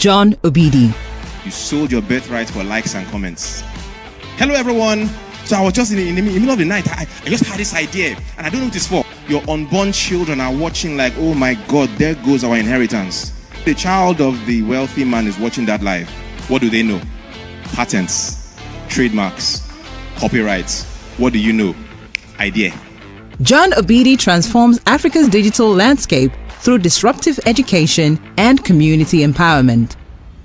John Obidi. You sold your birthright for likes and comments. Hello, everyone. So I was just in the middle of the night. I just had this idea, and I don't know what it's for. Your unborn children are watching like, oh my God, there goes our inheritance. The child of the wealthy man is watching that live. What do they know? Patents, trademarks, copyrights. What do you know? Idea. John Obidi transforms Africa's digital landscape through disruptive education and community empowerment.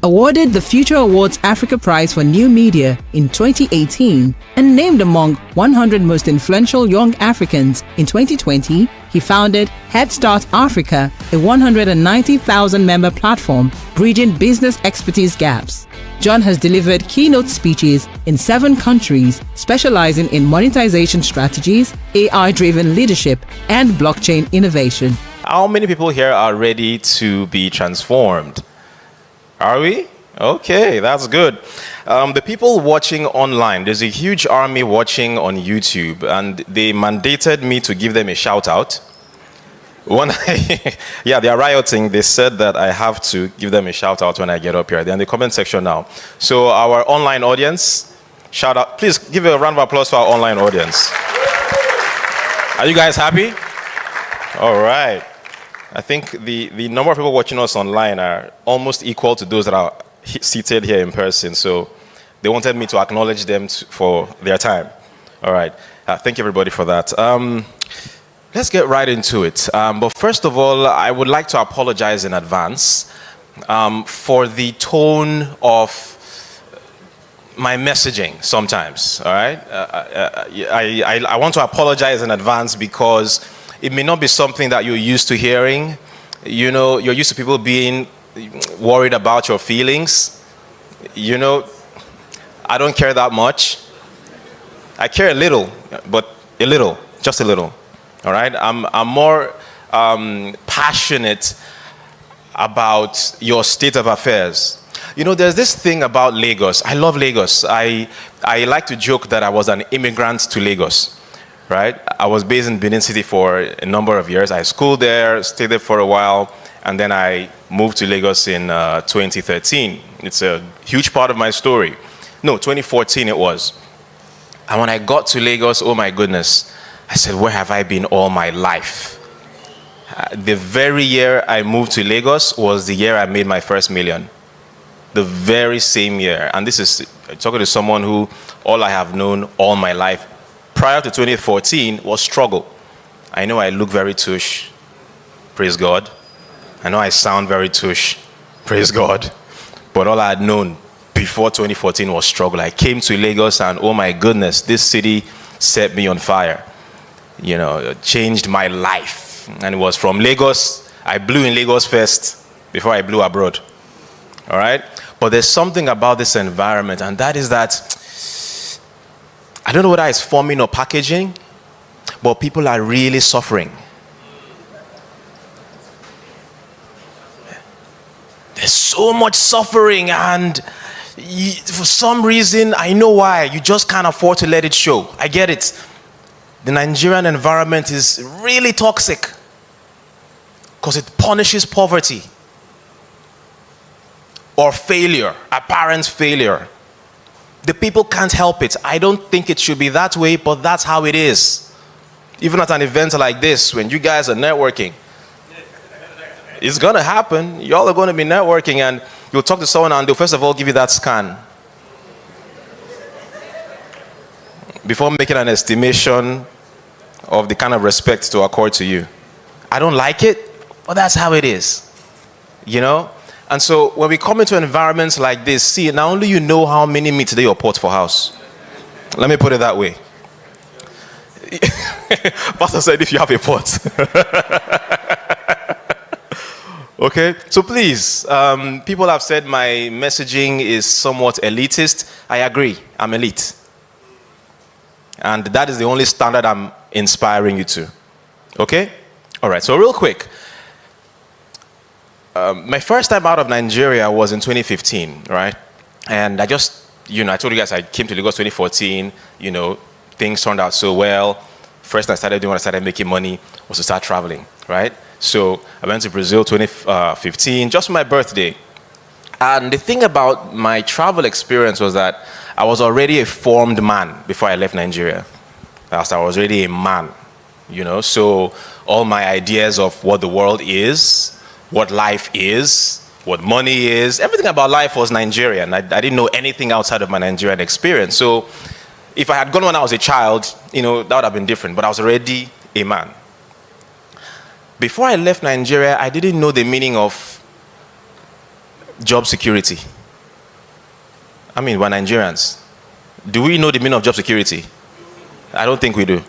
Awarded the Future Awards Africa Prize for New Media in 2018 and named among 100 most influential young Africans in 2020, he founded Head Start Africa, a 190,000-member platform bridging business expertise gaps. John has delivered keynote speeches in 7 countries, specializing in monetization strategies, AI-driven leadership, and blockchain innovation. How many people here are ready to be transformed? Are we? Okay, that's good. The people watching online, there's a huge army watching on YouTube, and they mandated me to give them a shout out. Yeah, they are rioting. They said that I have to give them a shout out when I get up here. They're in the comment section now. So our online audience, shout out. Please give a round of applause for our online audience. Are you guys happy? All right. I think the number of people watching us online are almost equal to those that are seated here in person. So they wanted me to acknowledge them for their time. All right. Thank you, everybody, for that. Let's get right into it. But first of all, I would like to apologize in advance for the tone of my messaging sometimes. All right. I want to apologize in advance because it may not be something that you're used to hearing. You know, you're used to people being worried about your feelings. You know, I don't care that much. I care a little, but a little, just a little. All right? I'm more passionate about your state of affairs. You know, there's this thing about Lagos. I love Lagos. I like to joke that I was an immigrant to Lagos. Right? I was based in Benin City for a number of years. I schooled there, stayed there for a while, and then I moved to Lagos in 2013. It's a huge part of my story. No, 2014 it was. And when I got to Lagos, oh my goodness, I said, where have I been all my life? The very year I moved to Lagos was the year I made my first million. The very same year. And this is talking to someone who all I have known all my life prior to 2014 was struggle. I know I look very tush, praise God. I know I sound very tush, praise God. But all I had known before 2014 was struggle. I came to Lagos and oh my goodness, this city set me on fire. You know, it changed my life. And it was from Lagos, I blew in Lagos first before I blew abroad. All right? But there's something about this environment, and that is that I don't know whether it's forming or packaging, but people are really suffering. There's so much suffering, and for some reason, I know why, you just can't afford to let it show. I get it. The Nigerian environment is really toxic because it punishes poverty or failure, apparent failure. The people can't help it. I don't think it should be that way, but that's how it is. Even at an event like this, when you guys are networking, it's going to happen. Y'all are going to be networking, and you'll talk to someone, and they'll first of all give you that scan before making an estimation of the kind of respect to accord to you. I don't like it, but that's how it is. You know? And so when we come into environments like this, see, not only you know how many meat today your pot for house. Let me put it that way. Pastor said if you have a pot. Okay, so please, people have said my messaging is somewhat elitist. I agree, I'm elite. And that is the only standard I'm inspiring you to. Okay? All right, so real quick. My first time out of Nigeria was in 2015, right? And I just, I told you guys I came to Lagos 2014, things turned out so well. First thing I started doing when I started making money was to start traveling, right? So I went to Brazil 2015, just for my birthday. And the thing about my travel experience was that I was already a formed man before I left Nigeria. As I was already a man, so all my ideas of what the world is, what life is, what money is, everything about life was Nigerian. I didn't know anything outside of my Nigerian experience. So if I had gone when I was a child, that would have been different, but I was already a man. Before I left Nigeria, I didn't know the meaning of job security. I mean, we're Nigerians. Do we know the meaning of job security? I don't think we do.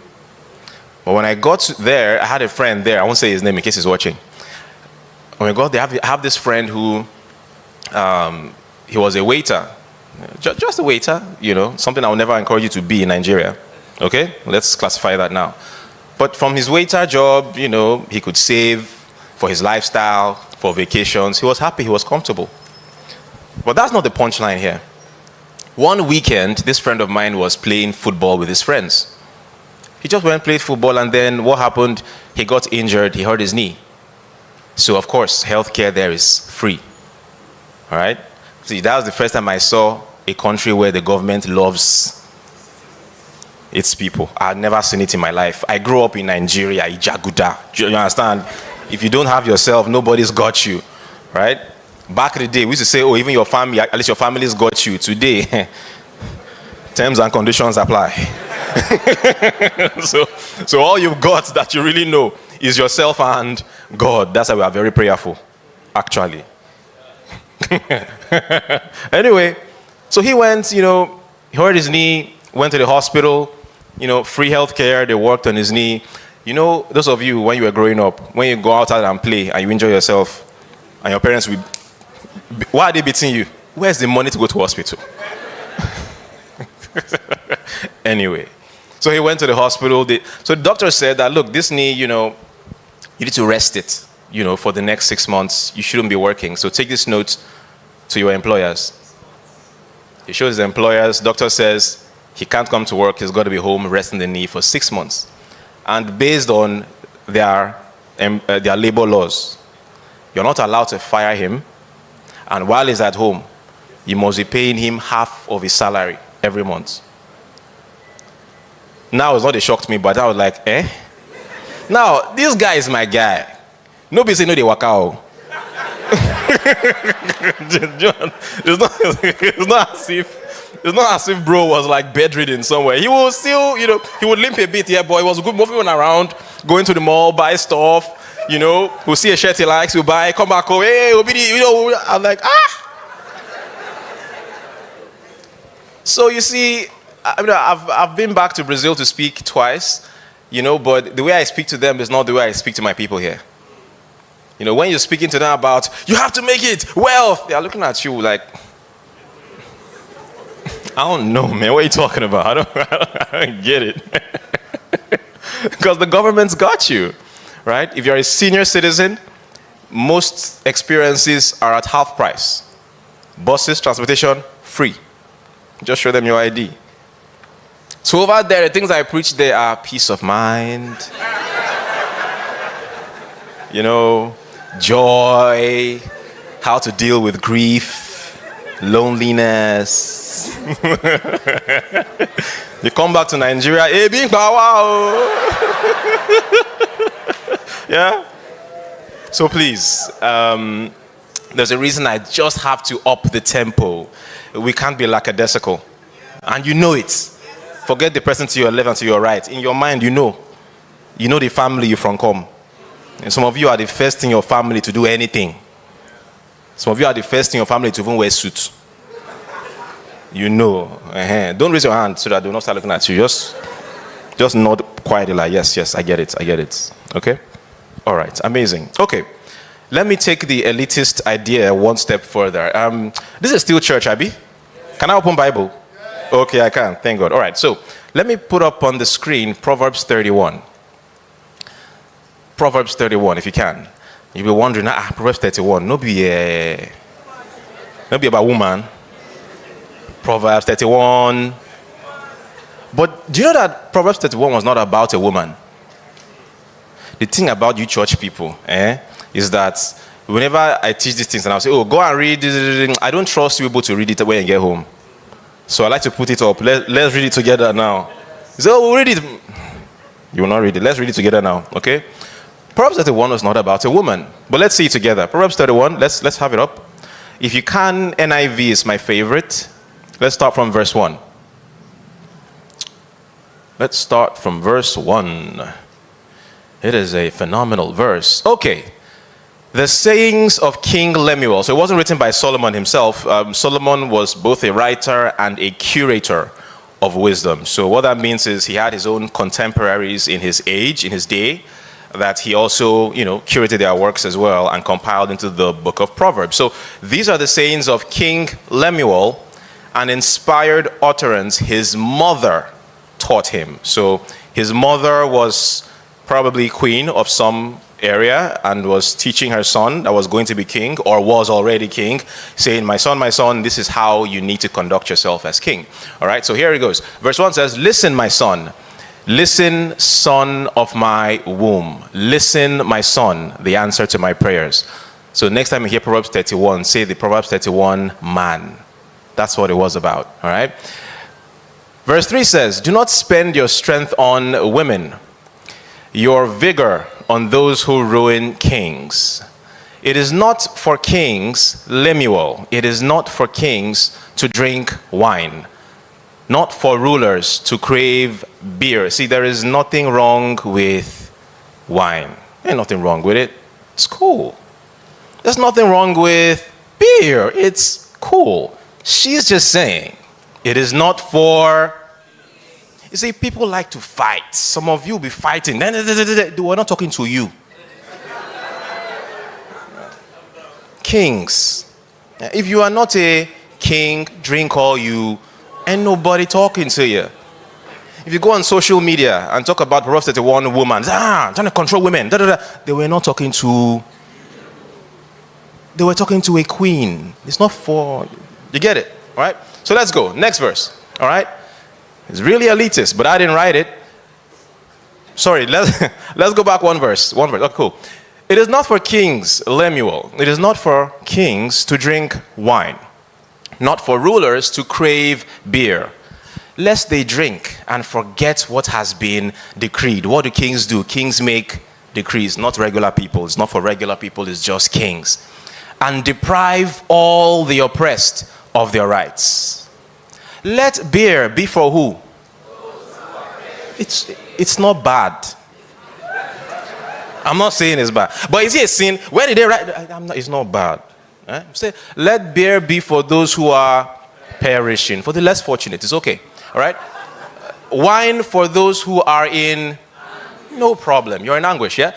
But when I got there, I had a friend there. I won't say his name in case he's watching. When I got there, I have this friend who, he was a waiter. Just a waiter, something I would never encourage you to be in Nigeria. Okay? Let's classify that now. But from his waiter job, he could save for his lifestyle, for vacations. He was happy, he was comfortable. But that's not the punchline here. One weekend, this friend of mine was playing football with his friends. He just went and played football, and then what happened? He got injured, he hurt his knee. So of course, healthcare there is free. All right? See, that was the first time I saw a country where the government loves its people. I've never seen it in my life. I grew up in Nigeria, Ijaguda. Do you understand? If you don't have yourself, nobody's got you, right? Back in the day, we used to say, oh, even your family, at least your family's got you. Today, terms and conditions apply. So all you've got that you really know is yourself and God. That's why we are very prayerful, actually. Anyway, so he went, he hurt his knee, went to the hospital, free healthcare, they worked on his knee. Those of you, when you were growing up, when you go outside and play and you enjoy yourself, and your parents will, why are they beating you? Where's the money to go to hospital? Anyway, so he went to the hospital. So the doctor said that, look, this knee, you need to rest it, for the next 6 months. You shouldn't be working. So take this note to your employers. He shows his employers. Doctor says he can't come to work. He's got to be home resting the knee for 6 months. And based on their labor laws, you're not allowed to fire him. And while he's at home, you must be paying him half of his salary every month. Now, it's not a shock to me, but I was like, eh? Now, this guy is my guy. Nobody say no, they work out. It's not as if bro was like bedridden somewhere. He was still, he would limp a bit, yeah, but he was good moving around, going to the mall, buy stuff, we'll see a shirt he likes, we'll buy, come back home, hey, Obidi, I'm like, ah! So you see, I've been back to Brazil to speak twice, but the way I speak to them is not the way I speak to my people here. When you're speaking to them about, you have to make it, wealth, they're looking at you like, I don't know, man, what are you talking about? I don't get it. Because the government's got you, right? If you're a senior citizen, most experiences are at half price. Buses, transportation, free. Just show them your ID. So over there, the things I preach there are peace of mind, joy, how to deal with grief, loneliness. You come back to Nigeria, hey, big power. Yeah? So please, there's a reason I just have to up the tempo. We can't be lackadaisical. And you know it. Forget the person to your left and to your right. In your mind, you know the family you from come. And some of you are the first in your family to do anything. Some of you are the first in your family to even wear suits. Don't raise your hand so that they will not start looking at you. Just nod quietly like, yes, I get it. Okay? All right, amazing. Okay, let me take the elitist idea one step further. This is still church, Abby? Can I open Bible? Okay, I can, thank God. All right, so let me put up on the screen Proverbs 31. Proverbs 31, if you can. You'll be wondering, Proverbs 31, no be about woman. Proverbs 31. But do you know that Proverbs 31 was not about a woman? The thing about you church people, is that whenever I teach these things and I'll say, oh, go and read this, I don't trust you able to read it when you get home. So I like to put it up. Let's read it together now. So we'll read it. You will not read it. Let's read it together now, okay? Proverbs 31 is not about a woman, but let's see it together. Proverbs 31, let's have it up. If you can, NIV is my favorite. Let's start from verse 1. Let's start from verse 1. It is a phenomenal verse. Okay. The sayings of King Lemuel. So it wasn't written by Solomon himself. Solomon was both a writer and a curator of wisdom. So what that means is he had his own contemporaries in his age, in his day, that he also, curated their works as well and compiled into the book of Proverbs. So these are the sayings of King Lemuel, an inspired utterance his mother taught him. So his mother was probably queen of some area and was teaching her son that was going to be king or was already king, saying, my son, this is how you need to conduct yourself as king. All right, so here it goes. Verse 1 says, listen, my son. Listen, son of my womb. Listen, my son, the answer to my prayers. So next time you hear Proverbs 31, say the Proverbs 31 man. That's what it was about, all right? Verse 3 says, do not spend your strength on women, your vigor on those who ruin kings. It is not for kings, Lemuel, it is not for kings to drink wine, not for rulers to crave beer. See, there is nothing wrong with wine. There's nothing wrong with it. It's cool. There's nothing wrong with beer. It's cool. She's just saying, it is not for... You see, people like to fight. Some of you will be fighting. We're not talking to you. Kings. If you are not a king, drink all you, ain't nobody talking to you. If you go on social media and talk about Proverbs 31 woman, trying to control women, they were not talking to... They were talking to a queen. It's not for... You get it, all right? So let's go. Next verse, all right? It's really elitist, but I didn't write it. Sorry, let's go back one verse. Oh, cool. It is not for kings, Lemuel. It is not for kings to drink wine, not for rulers to crave beer, lest they drink and forget what has been decreed. What do kings do? Kings make decrees, not regular people. It's not for regular people, it's just kings. And deprive all the oppressed of their rights. Let beer be for who? It's not bad. I'm not saying it's bad. But is it a sin? Where did they write? It's not bad. Say, let beer be for those who are perishing. For the less fortunate, it's okay. All right? Wine for those who are in... No problem. You're in anguish, yeah?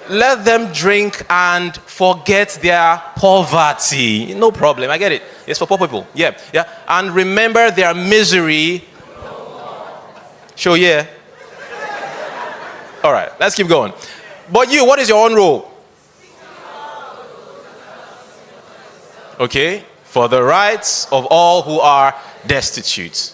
Let them drink and forget their poverty. No problem. I get it. It's for poor people. Yeah. And remember their misery. Sure, yeah. All right. Let's keep going. But you, what is your own role? Okay. For the rights of all who are destitute.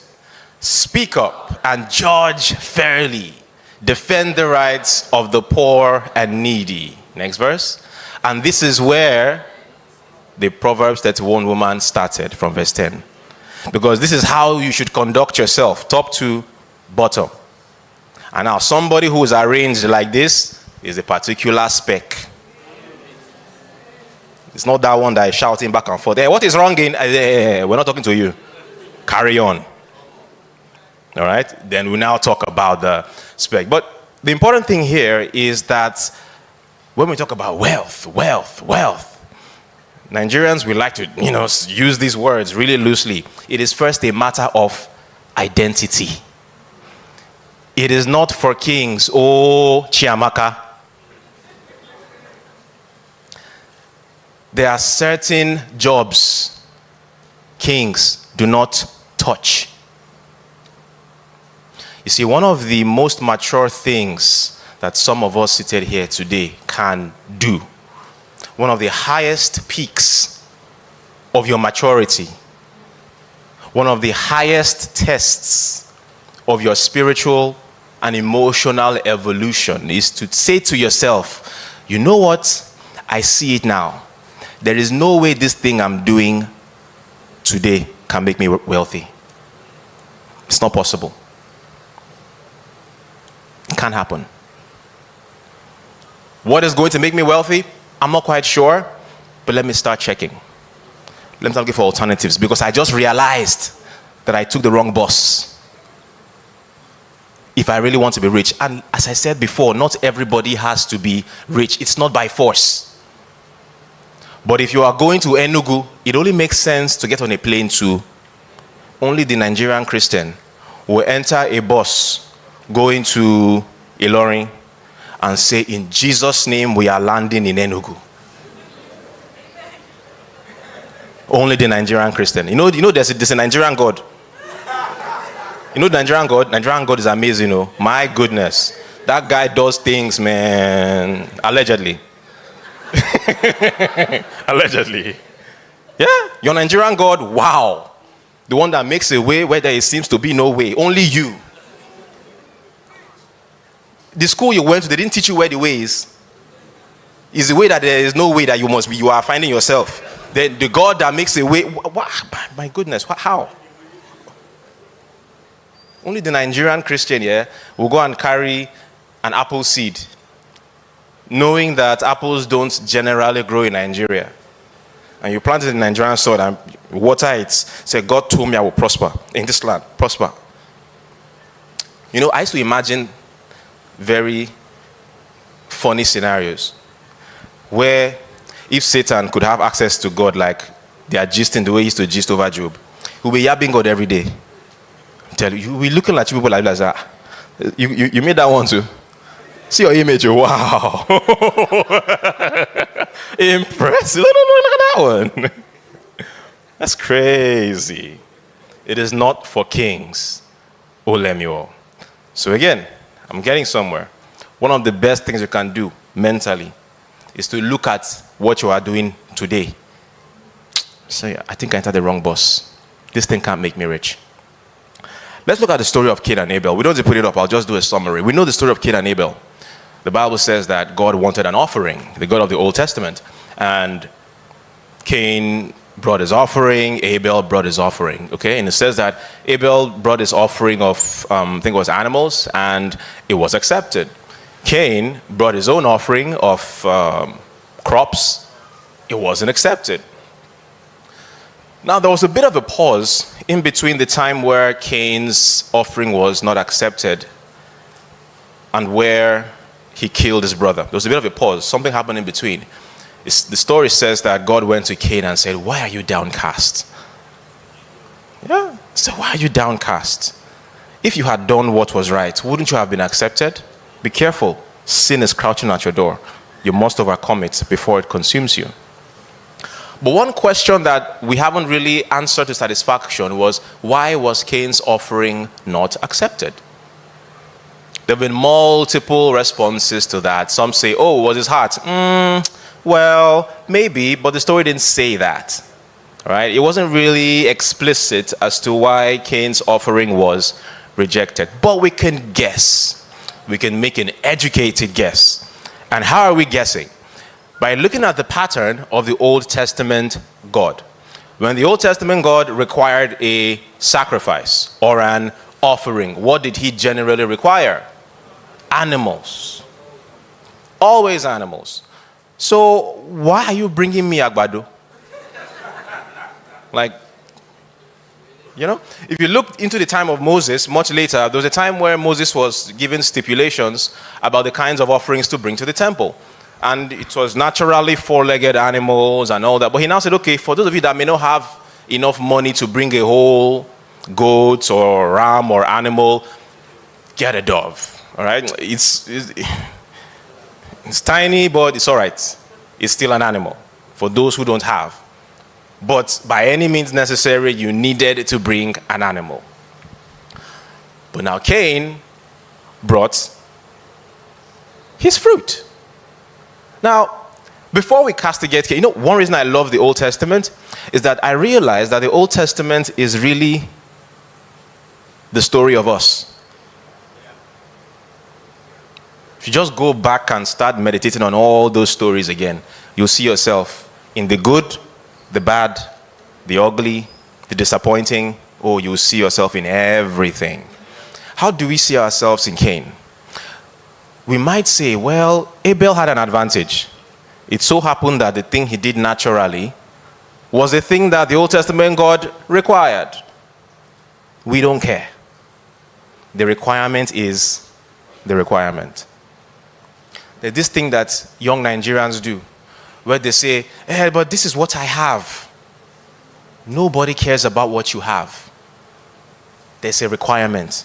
Speak up and judge fairly. Defend the rights of the poor and needy. Next verse. And this is where the Proverbs 31 woman started, from verse 10. Because this is how you should conduct yourself, top to bottom. And now somebody who is arranged like this is a particular spec. It's not that one that is shouting back and forth. Hey, what is wrong in... we're not talking to you. Carry on. All right? Then we now talk about the spec. But the important thing here is that when we talk about wealth, Nigerians, we like to, use these words really loosely. It is first a matter of identity. It is not for kings, oh Chiamaka. There are certain jobs kings do not touch. You see, one of the most mature things that some of us seated here today can do, one of the highest peaks of your maturity, one of the highest tests of your spiritual and emotional evolution is to say to yourself, you know what? I see it now. There is no way this thing I'm doing today can make me wealthy. It's not possible. It can't happen. What is going to make me wealthy? I'm not quite sure, but let me start checking. Let me start looking for alternatives, because I just realized that I took the wrong bus. If I really want to be rich, and as I said before, not everybody has to be rich. It's not by force. But if you are going to Enugu, it only makes sense to get on a plane to. Only the Nigerian Christian will enter a bus going to Ilorin and say, in Jesus' name, we are landing in Enugu. Only the Nigerian Christian. You know there's a Nigerian God. You know the Nigerian God? Nigerian God is amazing, My goodness. That guy does things, man. Allegedly. Allegedly. Yeah, your Nigerian God, wow. The one that makes a way where there seems to be no way. Only you. The school you went to, they didn't teach you where the way is. It's the way that there is no way that you are finding yourself. The God that makes a way, my goodness, how? Only the Nigerian Christian will go and carry an apple seed, knowing that apples don't generally grow in Nigeria. And you plant it in Nigerian soil and water it. Say, God told me I will prosper in this land. Prosper. I used to imagine very funny scenarios where if Satan could have access to God like they are gisting the way he used to gist over Job, he'll be yabbing God every day. I'm telling you, you'll be looking at people like that. You made that one too. See your image, wow. Impressive. Look at that one. That's crazy. It is not for kings, O Lemuel. So again, I'm getting somewhere. One of the best things you can do mentally is to look at what you are doing today. Say, I think I entered the wrong bus. This thing can't make me rich. Let's look at the story of Cain and Abel. We don't need to put it up. I'll just do a summary. We know the story of Cain and Abel. The Bible says that God wanted an offering, the God of the Old Testament. And Cain brought his offering, Abel brought his offering. Okay, and it says that Abel brought his offering of, I think it was animals, and it was accepted. Cain brought his own offering of crops. It wasn't accepted. Now, there was a bit of a pause in between the time where Cain's offering was not accepted and where he killed his brother. There was a bit of a pause. Something happened in between. The story says that God went to Cain and said, why are you downcast? Yeah. So why are you downcast? If you had done what was right, wouldn't you have been accepted? Be careful. Sin is crouching at your door. You must overcome it before it consumes you. But one question that we haven't really answered to satisfaction was, why was Cain's offering not accepted? There have been multiple responses to that. Some say, oh, it was his heart. Well, maybe, but the story didn't say that. Right? It wasn't really explicit as to why Cain's offering was rejected. But we can guess. We can make an educated guess. And how are we guessing? By looking at the pattern of the Old Testament God. When the Old Testament God required a sacrifice or an offering, what did he generally require? Animals. Always animals. So why are you bringing me agbado? Like, if you look into the time of Moses, much later, there was a time where Moses was given stipulations about the kinds of offerings to bring to the temple. And it was naturally four-legged animals and all that. But he now said, okay, for those of you that may not have enough money to bring a whole goat or ram or animal, get a dove. All right? It's tiny, but it's all right. It's still an animal for those who don't have. But by any means necessary, you needed to bring an animal. But now Cain brought his fruit. Now, before we castigate Cain, one reason I love the Old Testament is that I realize that the Old Testament is really the story of us. If you just go back and start meditating on all those stories again, You'll see yourself in the good, the bad, the ugly, the disappointing. Oh, you'll see yourself in everything. How do we see ourselves in Cain? We might say, well, Abel had an advantage. It so happened that the thing he did naturally was the thing that the Old Testament God required. We don't care. The requirement is the requirement. There's this thing that young Nigerians do, where they say, but this is what I have. Nobody cares about what you have. There's a requirement.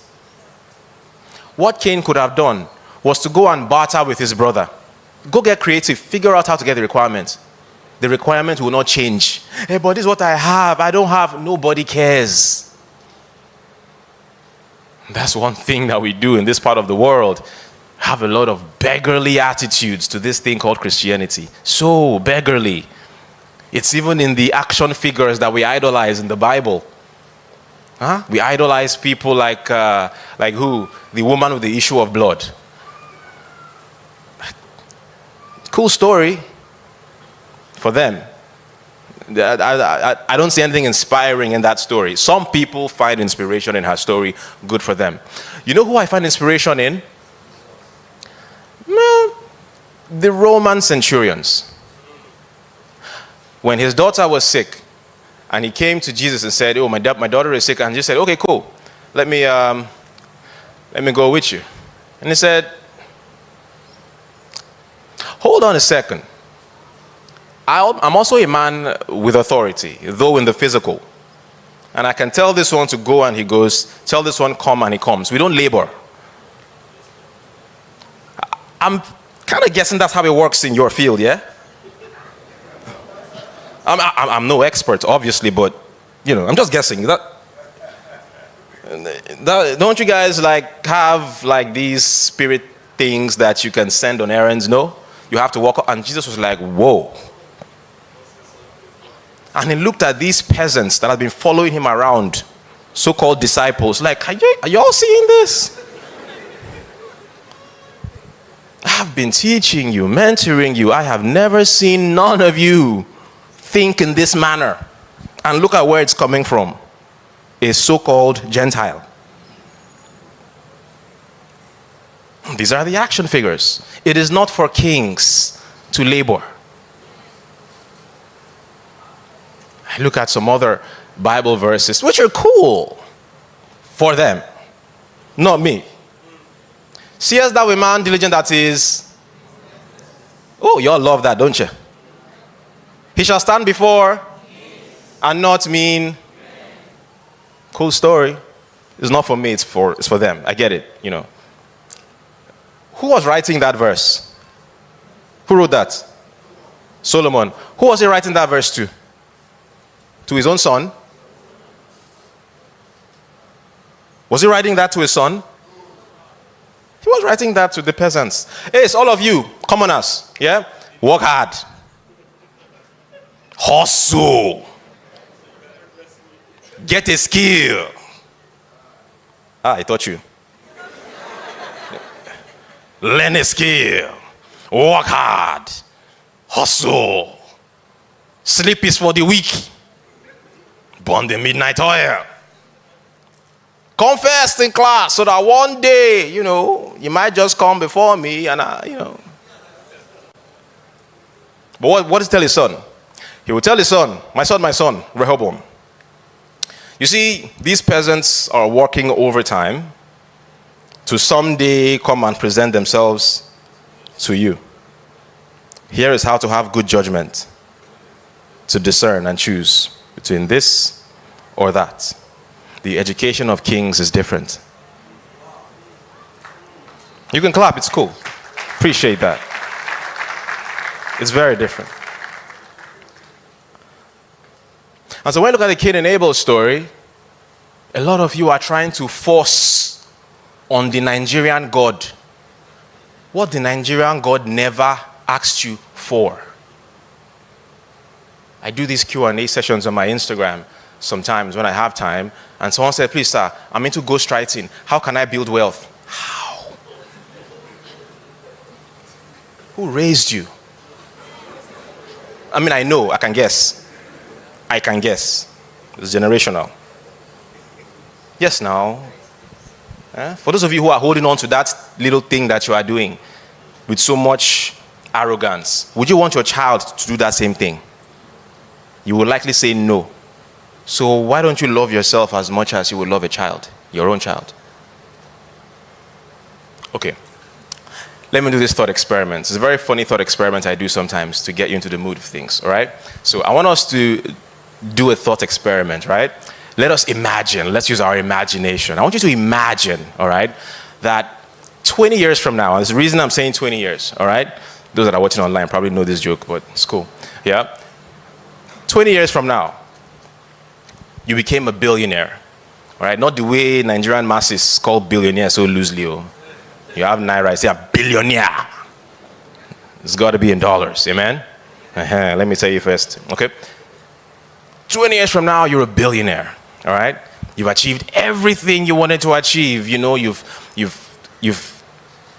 What Cain could have done was to go and barter with his brother. Go get creative, figure out how to get the requirement. The requirement will not change. But this is what I have, I don't have. Nobody cares. That's one thing that we do in this part of the world. Have a lot of beggarly attitudes to this thing called Christianity. So beggarly. It's even in the action figures that we idolize in the Bible. We idolize people like who? The woman with the issue of blood. Cool story for them. I don't see anything inspiring in that story. Some people find inspiration in her story. Good for them. You know who I find inspiration in? The Roman centurions. When his daughter was sick, and he came to Jesus and said, my daughter is sick, and Jesus said, okay, cool. Let me go with you. And he said, hold on a second. I'm also a man with authority, though in the physical. And I can tell this one to go and he goes, tell this one come and he comes. We don't labor. I'm kind of guessing that's how it works in your field, yeah? I'm no expert, obviously, but, I'm just guessing. Don't you guys have these spirit things that you can send on errands? No? You have to walk up. And Jesus was like, whoa. And he looked at these peasants that had been following him around, so-called disciples, like, are you all seeing this? I've been teaching you, mentoring you. I have never seen none of you think in this manner. And look at where it's coming from. A so-called Gentile. These are the action figures. It is not for kings to labor. I look at some other Bible verses, which are cool for them, not me. Seest thou a man diligent that is? Oh, y'all love that, don't you? He shall stand before and not mean. Cool story. It's not for me, it's for them. I get it, Who was writing that verse? Who wrote that? Solomon. Who was he writing that verse to? To his own son? Was he writing that to his son? He was writing that to the peasants. Hey, it's all of you, commoners, yeah? Work hard. Hustle. Get a skill. I taught you. Learn a skill. Work hard. Hustle. Sleep is for the weak. Burn the midnight oil. Come first in class so that one day, you might just come before me and But what does he tell his son? He will tell his son, my son, Rehoboam. You see, these peasants are working overtime to someday come and present themselves to you. Here is how to have good judgment, to discern and choose between this or that. The education of kings is different. You can clap, it's cool. Appreciate that. It's very different. And so when you look at the Cain and Abel story, a lot of you are trying to force on the Nigerian God what the Nigerian God never asked you for. I do these Q&A sessions on my Instagram sometimes when I have time, and someone said, please sir, I'm into ghostwriting. How can I build wealth? How? Who raised you? I mean, I know, I can guess. I can guess. It's generational. Yes, now. For those of you who are holding on to that little thing that you are doing with so much arrogance, would you want your child to do that same thing? You will likely say no. So why don't you love yourself as much as you would love a child, your own child? Okay. Let me do this thought experiment. It's a very funny thought experiment I do sometimes to get you into the mood of things, all right? So I want us to do a thought experiment, right? Let us imagine, let's use our imagination. I want you to imagine, all right, that 20 years from now, and there's a reason I'm saying 20 years, all right? Those that are watching online probably know this joke, but it's cool, yeah? 20 years from now, you became a billionaire, all right? Not the way Nigerian masses call billionaire so loosely, oh. You have naira, say a billionaire. It's got to be in dollars, amen? Let me tell you first, okay? 20 years from now, you're a billionaire, all right? You've achieved everything you wanted to achieve. You know, you've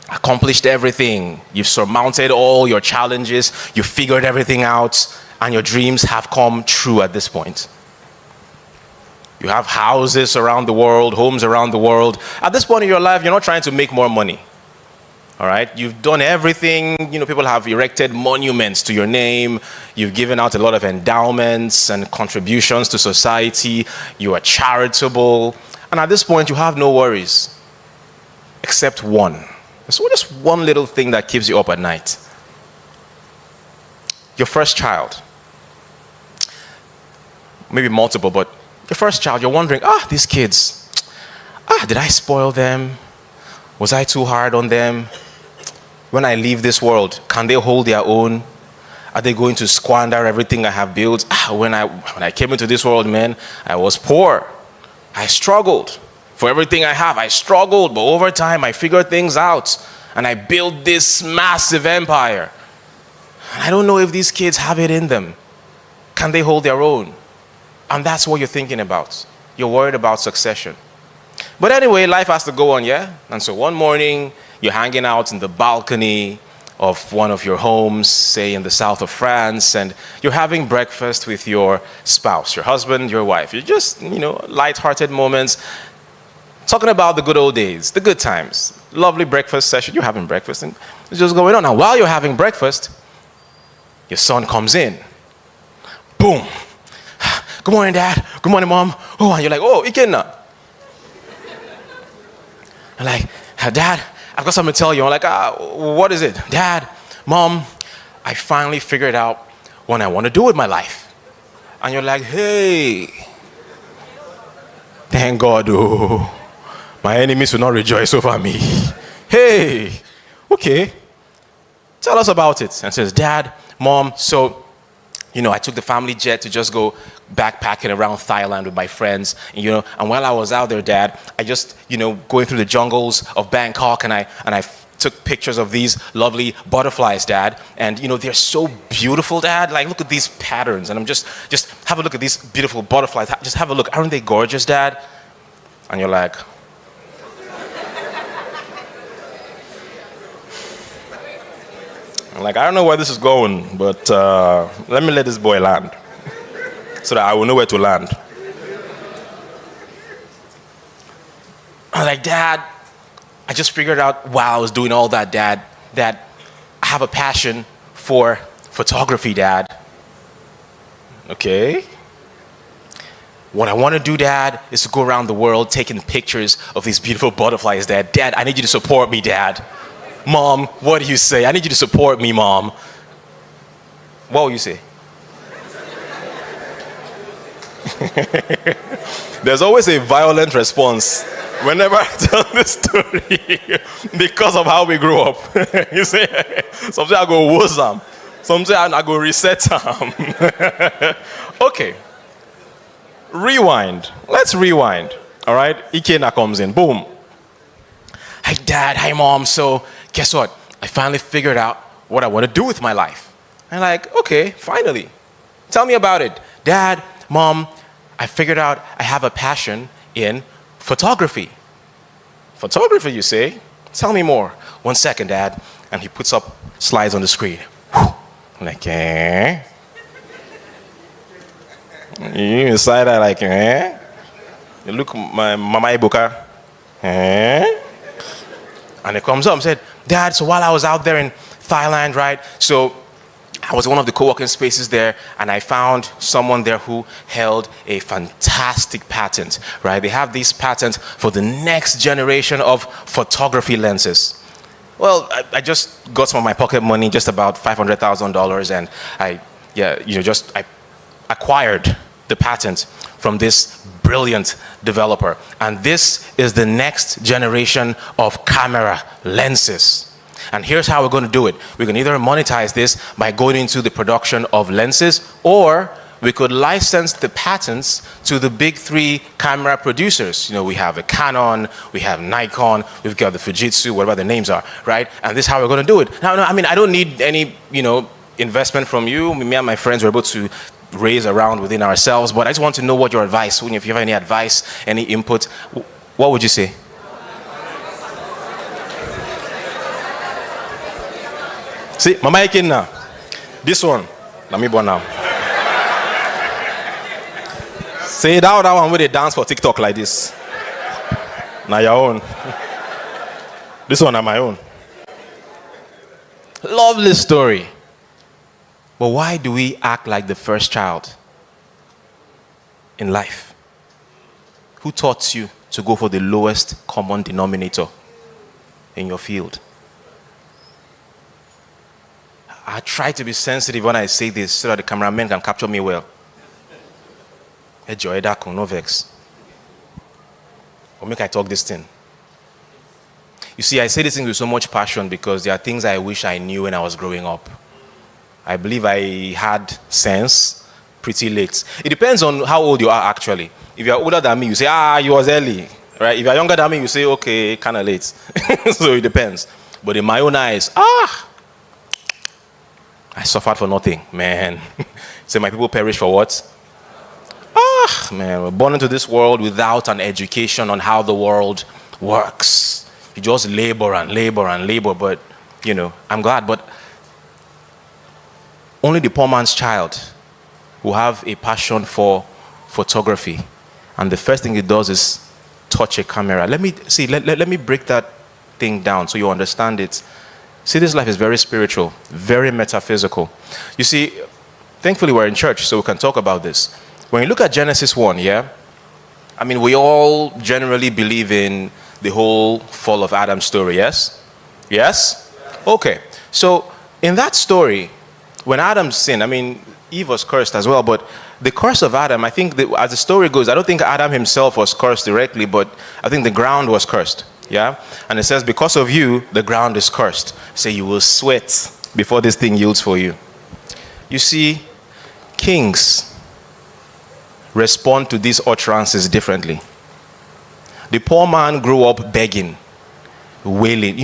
accomplished everything. You've surmounted all your challenges. You've figured everything out, and your dreams have come true at this point. You have houses around the world, homes around the world. At this point in your life, you're not trying to make more money. All right? You've done everything. You know, people have erected monuments to your name. You've given out a lot of endowments and contributions to society. You are charitable. And at this point, you have no worries. Except one. So just one little thing that keeps you up at night. Your first child. Maybe multiple, but your first child, you're wondering, these kids, did I spoil them? Was I too hard on them? When I leave this world, can they hold their own? Are they going to squander everything I have built? When I came into this world, man, I was poor. I struggled. For everything I have, I struggled, but over time, I figured things out, and I built this massive empire. I don't know if these kids have it in them. Can they hold their own? And that's what you're thinking about. You're worried about succession. But anyway, life has to go on, yeah? And so one morning, you're hanging out in the balcony of one of your homes, say in the south of France, and you're having breakfast with your spouse, your husband, your wife. You're just, light-hearted moments, talking about the good old days, the good times. Lovely breakfast session. You're having breakfast, and it's just going on. Now, while you're having breakfast, your son comes in. Boom. Good morning, Dad. Good morning, Mom. Oh, and you're like, Ikenna. I'm like, Dad, I've got something to tell you. I'm like, what is it? Dad, Mom, I finally figured out what I want to do with my life. And you're like, hey, thank God, my enemies will not rejoice over me. Hey, okay, tell us about it. And says, Dad, Mom, so, I took the family jet to just go backpacking around Thailand with my friends, and while I was out there, Dad, I just, going through the jungles of Bangkok, and I took pictures of these lovely butterflies, Dad, and they're so beautiful, Dad. Like, look at these patterns, and I'm just have a look at these beautiful butterflies. Just have a look. Aren't they gorgeous, Dad? And you're like, I don't know where this is going, but let me let this boy land so that I will know where to land. I'm like, Dad, I just figured out while I was doing all that, Dad, that I have a passion for photography, Dad. Okay. What I want to do, Dad, is to go around the world taking pictures of these beautiful butterflies, Dad. Dad, I need you to support me, Dad. Mom, what do you say? I need you to support me, Mom. What will you say? There's always a violent response whenever I tell this story because of how we grew up. You see, sometimes I go woz them, sometimes I go reset them. Okay, rewind. Let's rewind. All right, Ikenna comes in. Boom. Hi, Dad. Hi, Mom. So, guess what? I finally figured out what I want to do with my life. I'm like, okay, finally. Tell me about it. Dad, Mom, I figured out I have a passion in photography. Photography, you say? Tell me more. 1 second, Dad. And he puts up slides on the screen. I'm like, You inside that like, eh? You look, my Mama Ibuka, eh? And it comes up and said, Dad, so while I was out there in Thailand, right? So I was in one of the co-working spaces there, and I found someone there who held a fantastic patent, right? They have these patents for the next generation of photography lenses. Well, I just got some of my pocket money, just about $500,000, and I acquired the patent from this brilliant developer. And this is the next generation of camera lenses. And here's how we're going to do it. We can either monetize this by going into the production of lenses, or we could license the patents to the big three camera producers. You know, we have a Canon, we have Nikon, we've got the Fujitsu, whatever the names are, right? And this is how we're going to do it. Now, I mean, I don't need any, investment from you. Me and my friends were able to raise around within ourselves, but I just want to know what your advice, if you have any advice, any input, what would you say? See, Mama Ikin now. This one, let me born now. Say that one where they dance for TikTok like this. Now your own. This one are my own. Lovely story. But why do we act like the first child in life? Who taught you to go for the lowest common denominator in your field? I try to be sensitive when I say this so that the cameraman can capture me well. Enjoy that, no vex. Or make I talk this thing. You see, I say this thing with so much passion because there are things I wish I knew when I was growing up. I believe I had sense pretty late. It depends on how old you are actually. If you're older than me, you say, you was early. Right? If you're younger than me, you say, okay, kind of late. So it depends. But in my own eyes, I suffered for nothing, man. So my people perish for what? Man, we're born into this world without an education on how the world works. You just labor and labor and labor, but, I'm glad. But only the poor man's child will have a passion for photography. And the first thing he does is touch a camera. Let me break that thing down so you understand it. See, this life is very spiritual, very metaphysical. You see, thankfully we're in church, so we can talk about this. When you look at Genesis 1, we all generally believe in the whole fall of Adam story, yes? Yes? Okay. So, in that story, when Adam sinned, Eve was cursed as well, but the curse of Adam, I think, as the story goes, I don't think Adam himself was cursed directly, but I think the ground was cursed. Yeah? And it says, because of you, the ground is cursed. So you will sweat before this thing yields for you. You see, kings respond to these utterances differently. The poor man grew up begging, wailing.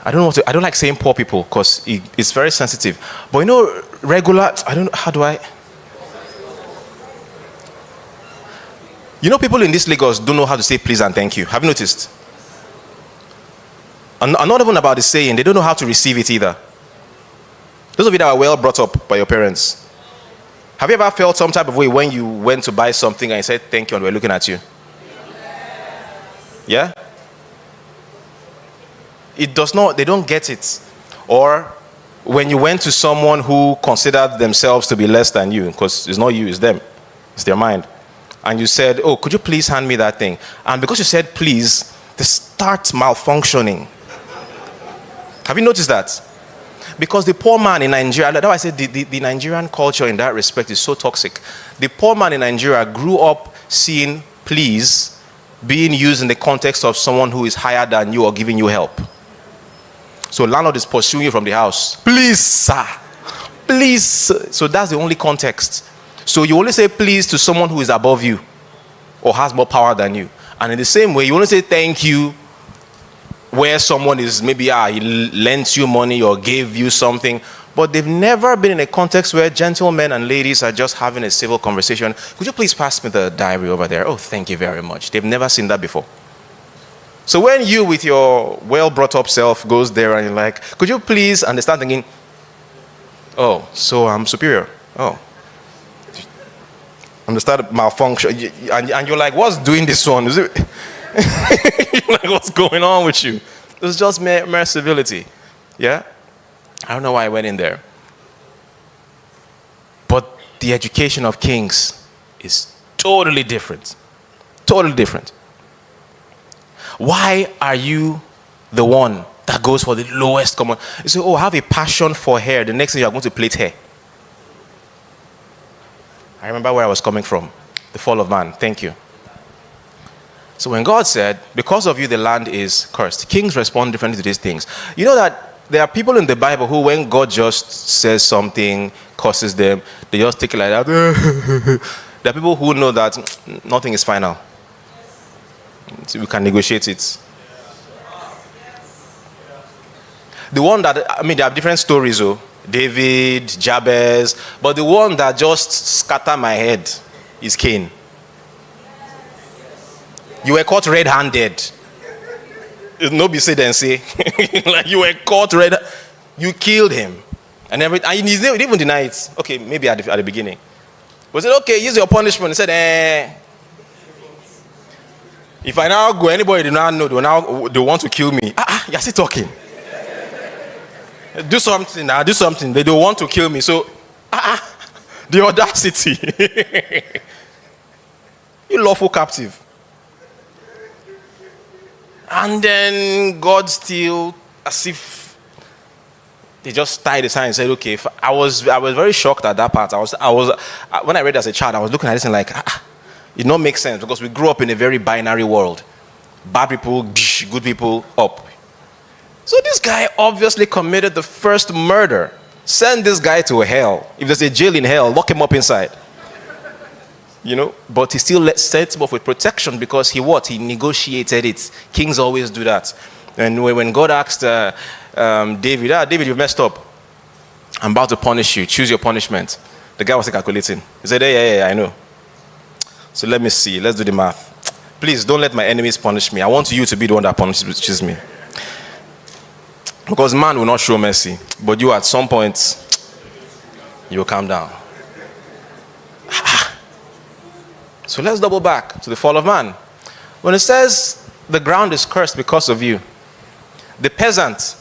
I don't like saying poor people because it's very sensitive. But people in this Lagos don't know how to say please and thank you. Have you noticed? And not even about the saying, they don't know how to receive it either. Those of you that are well brought up by your parents, have you ever felt some type of way when you went to buy something and you said thank you and we're looking at you? Yeah? They don't get it. Or when you went to someone who considered themselves to be less than you, because it's not you, it's them, it's their mind. And you said, could you please hand me that thing? And because you said please, they start malfunctioning. Have you noticed that? Because the poor man in Nigeria, that's why I said the Nigerian culture in that respect is so toxic. The poor man in Nigeria grew up seeing please being used in the context of someone who is higher than you or giving you help. So landlord is pursuing you from the house. Please, sir. Please. So that's the only context. So you only say please to someone who is above you or has more power than you. And in the same way, you only say thank you where someone is maybe, he lent you money or gave you something. But they've never been in a context where gentlemen and ladies are just having a civil conversation. Could you please pass me the diary over there? Oh, thank you very much. They've never seen that before. So when you, with your well-brought-up self, goes there and you're like, could you please, and they start thinking, oh, so I'm superior. Oh. Understand malfunction. And you're like, what's doing this one? Is it? Like, what's going on with you? It's just mere civility. Yeah? I don't know why I went in there. But the education of kings is totally different. Totally different. Why are you the one that goes for the lowest common? You say, oh, I have a passion for hair. The next thing you're going to plait hair. I remember where I was coming from. The fall of man. Thank you. So when God said, because of you the land is cursed, kings respond differently to these things. You know that there are people in the Bible who, when God just says something, curses them, they just take it like that. There are people who know that nothing is final. So we can negotiate it. The one that, there are different stories, David, Jabez, but the one that just scattered my head is Cain. You were caught red-handed. No be say then say. Like you were caught you killed him. And he didn't even deny it. Okay, maybe at the beginning. But he said, okay, here's your punishment. He said, if I now go, anybody do not know, they want to kill me. You're still talking. Do something now, do something. They don't want to kill me. So, the audacity. You lawful captive. And then God still, as if they just tied his hand and said, okay. I was very shocked at that part. When I read it as a child, I was looking at this and like, it don't make sense because we grew up in a very binary world. Bad people, good people, up. So this guy obviously committed the first murder. Send this guy to hell. If there's a jail in hell, lock him up inside. But he still set him off with protection because he negotiated it. Kings always do that. And when God asked David, David, you've messed up. I'm about to punish you. Choose your punishment. The guy was calculating. He said, yeah, I know. So let me see. Let's do the math. Please don't let my enemies punish me. I want you to be the one that punishes me. Because man will not show mercy. But you at some point, you'll calm down. So let's double back to the fall of man. When it says the ground is cursed because of you, the peasant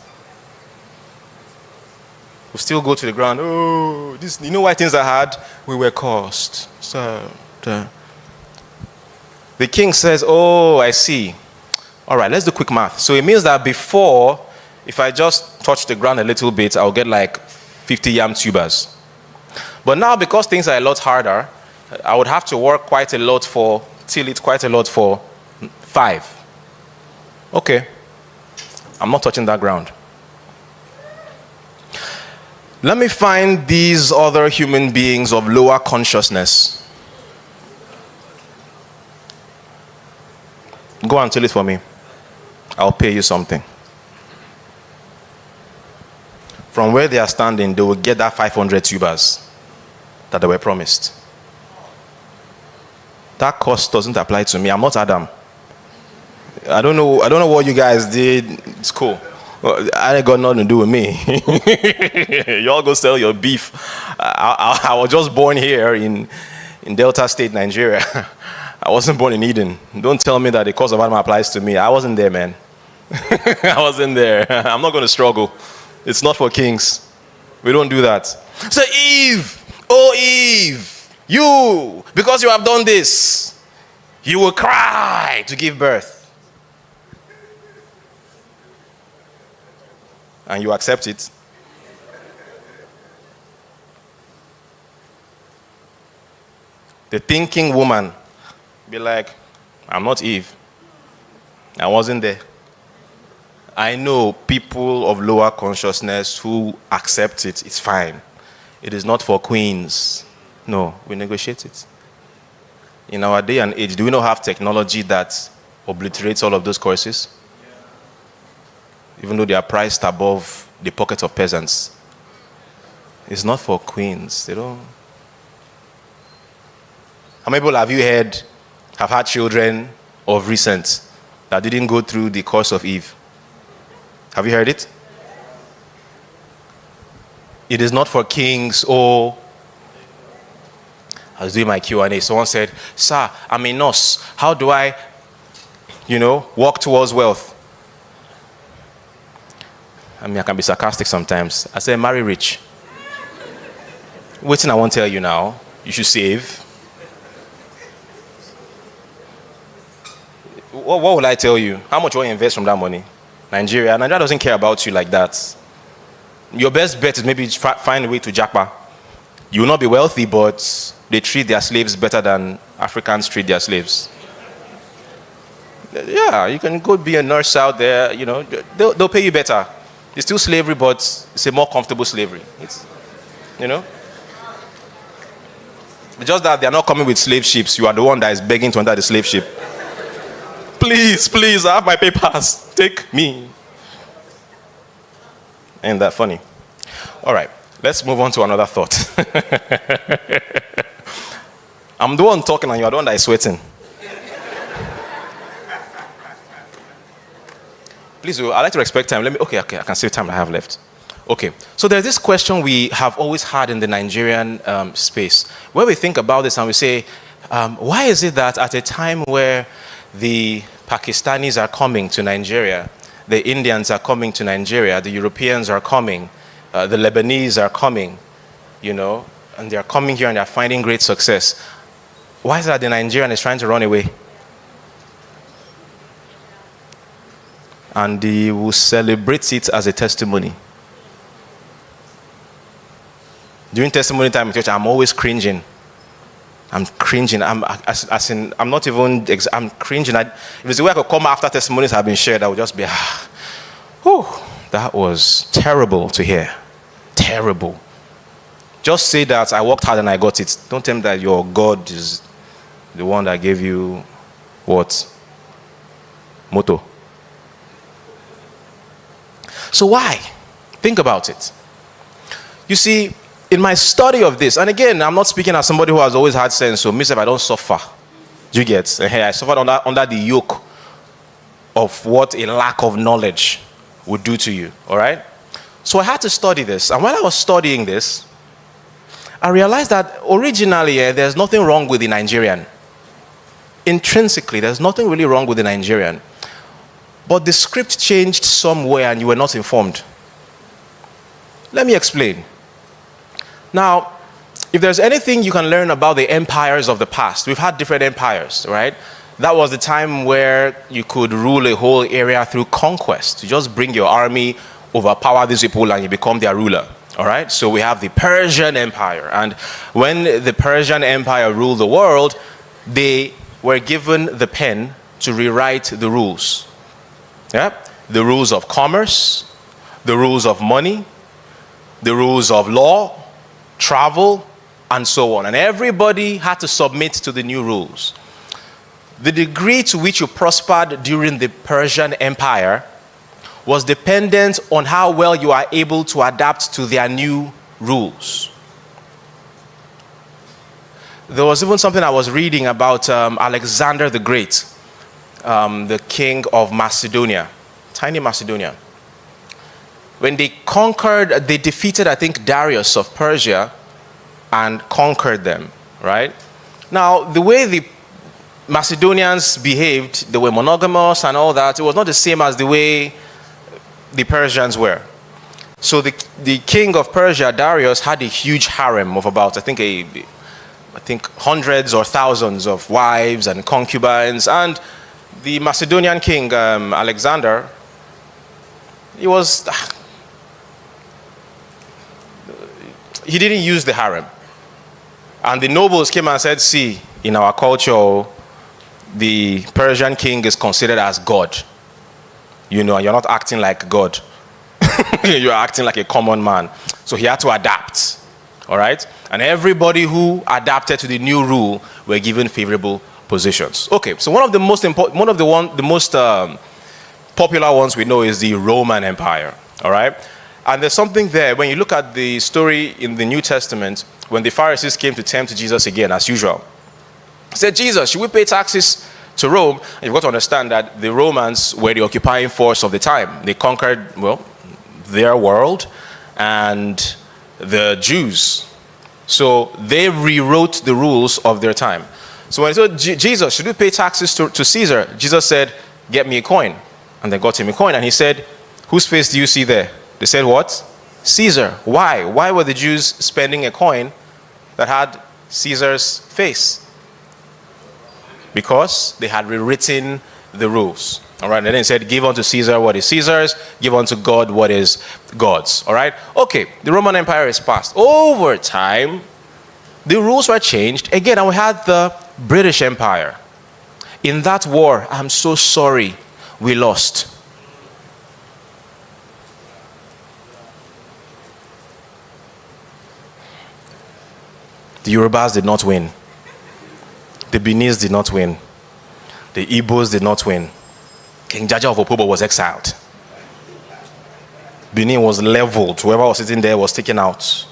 will still go to the ground. Oh, this, you know why things are hard? We were cursed. So the king says, oh, I see. All right, let's do quick math. So it means that before, if I just touch the ground a little bit, I'll get like 50 yam tubers. But now, because things are a lot harder, I would have to work quite a lot for 5. Okay. I'm not touching that ground. Let me find these other human beings of lower consciousness. Go and tell it for me. I'll pay you something. From where they are standing, they will get that 500 tubers that they were promised. That cost doesn't apply to me. I'm not Adam. I don't know what you guys did. It's cool. I ain't got nothing to do with me. Y'all go sell your beef. I was just born here in Delta State, Nigeria. I wasn't born in Eden. Don't tell me that the curse of Adam applies to me. I wasn't there, man. I wasn't there. I'm not going to struggle. It's not for kings. We don't do that. So Eve, oh Eve, you, because you have done this, you will cry to give birth. And you accept it. The thinking woman be like, I'm not Eve. I wasn't there. I know people of lower consciousness who accept it. It's fine. It is not for queens. No, we negotiate it. In our day and age, do we not have technology that obliterates all of those curses? Even though they are priced above the pockets of peasants. It's not for queens. They don't. How many people have you heard have had children of recent that didn't go through the course of Eve? Have you heard it? It is not for kings or I was doing my Q&A. Someone said, sir, I'm a nurse. How do I, walk towards wealth? I mean, I can be sarcastic sometimes. I said, marry rich. Waiting, I won't tell you now. You should save. What will I tell you? How much will you invest from that money? Nigeria doesn't care about you like that. Your best bet is maybe find a way to Japa. You will not be wealthy, but they treat their slaves better than Africans treat their slaves. Yeah, you can go be a nurse out there, they'll pay you better. It's still slavery, but it's a more comfortable slavery. It's. Just that they're not coming with slave ships. You are the one that is begging to enter the slave ship. Please, I have my papers. Take me. Ain't that funny? All right, let's move on to another thought. I'm the one talking and you're the one that is sweating. Please, I like to respect time. Okay, I can save time I have left. Okay, so there's this question we have always had in the Nigerian space, where we think about this and we say, why is it that at a time where the Pakistanis are coming to Nigeria, the Indians are coming to Nigeria, the Europeans are coming, the Lebanese are coming, and they're coming here and they're finding great success. Why is it that the Nigerian is trying to run away? And he will celebrate it as a testimony. During testimony time in church, I'm always cringing. I'm cringing. I'm cringing. If there's a way I could come after testimonies have been shared, I would just be, that was terrible to hear. Terrible. Just say that I worked hard and I got it. Don't tell me that your God is the one that gave you what? Moto. So why? Think about it. You see, in my study of this, and again, I'm not speaking as somebody who has always had sense, so myself, I don't suffer. Do you get? I suffered under the yoke of what a lack of knowledge would do to you, all right? So I had to study this, and while I was studying this, I realized that originally, there's nothing wrong with the Nigerian. Intrinsically, there's nothing really wrong with the Nigerian. But the script changed somewhere and you were not informed. Let me explain. Now, if there's anything you can learn about the empires of the past, we've had different empires, right? That was the time where you could rule a whole area through conquest. You just bring your army, overpower these people, and you become their ruler, all right? So we have the Persian Empire. And when the Persian Empire ruled the world, they were given the pen to rewrite the rules. Yeah? The rules of commerce, the rules of money, the rules of law, travel, and so on. And everybody had to submit to the new rules. The degree to which you prospered during the Persian Empire was dependent on how well you are able to adapt to their new rules. There was even something I was reading about Alexander the Great, the king of Macedonia, tiny Macedonia. When they defeated, I think, Darius of Persia and conquered them, right? Now, the way the Macedonians behaved, they were monogamous and all that, it was not the same as the way the Persians were. So the king of Persia, Darius, had a huge harem of about, I think hundreds or thousands of wives and concubines. And the Macedonian king, Alexander, he didn't use the harem. And the nobles came and said, see, in our culture, the Persian king is considered as God. You're not acting like God. You're acting like a common man. So he had to adapt. All right? And everybody who adapted to the new rule were given favorable positions. Okay, so one of the most popular ones we know is the Roman Empire. All right? And there's something there. When you look at the story in the New Testament, when the Pharisees came to tempt Jesus again, as usual, said, Jesus, should we pay taxes to Rome? And you've got to understand that the Romans were the occupying force of the time. They conquered, their world, and the Jews So they rewrote the rules of their time. So when they said, Jesus, should we pay taxes to Caesar? Jesus said, get me a coin. And they got him a coin. And he said, whose face do you see there? They said, what? Caesar. Why? Why were the Jews spending a coin that had Caesar's face? Because they had rewritten the rules. All right, and then he said, give unto Caesar what is Caesar's, give unto God what is God's. All right, okay, the Roman Empire is past. Over time, the rules were changed again, and we had the British Empire. In that war, I'm so sorry, we lost. The Yorubas did not win. The Beninese did not win. The Igbos did not win. King Jaja of Opobo was exiled. Benin was leveled. Whoever was sitting there was taken out.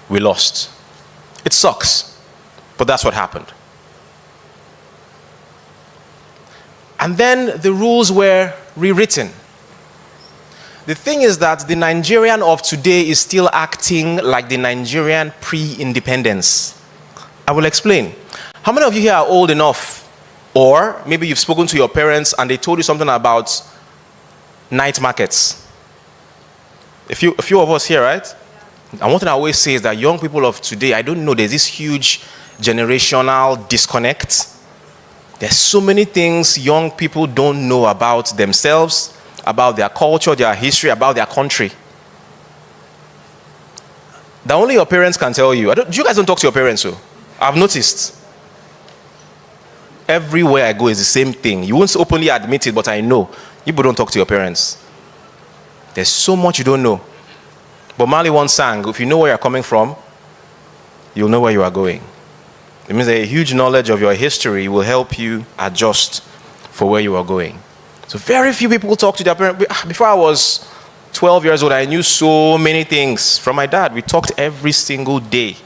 We lost. It sucks, but that's what happened. And then the rules were rewritten. The thing is that the Nigerian of today is still acting like the Nigerian pre-independence. I will explain. How many of you here are old enough, or maybe you've spoken to your parents and they told you something about night markets? A few of us here, right? And one thing I always say is that young people of today, I don't know, there's this huge generational disconnect. There's so many things young people don't know about themselves, about their culture, their history, about their country, that only your parents can tell you. You guys don't talk to your parents, so I've noticed. Everywhere I go is the same thing. You won't openly admit it, but I know. You people don't talk to your parents. There's so much you don't know. But Marley once sang, if you know where you're coming from, you'll know where you are going. It means that a huge knowledge of your history will help you adjust for where you are going. So very few people talk to their parents. Before I was 12 years old, I knew so many things from my dad. We talked every single day.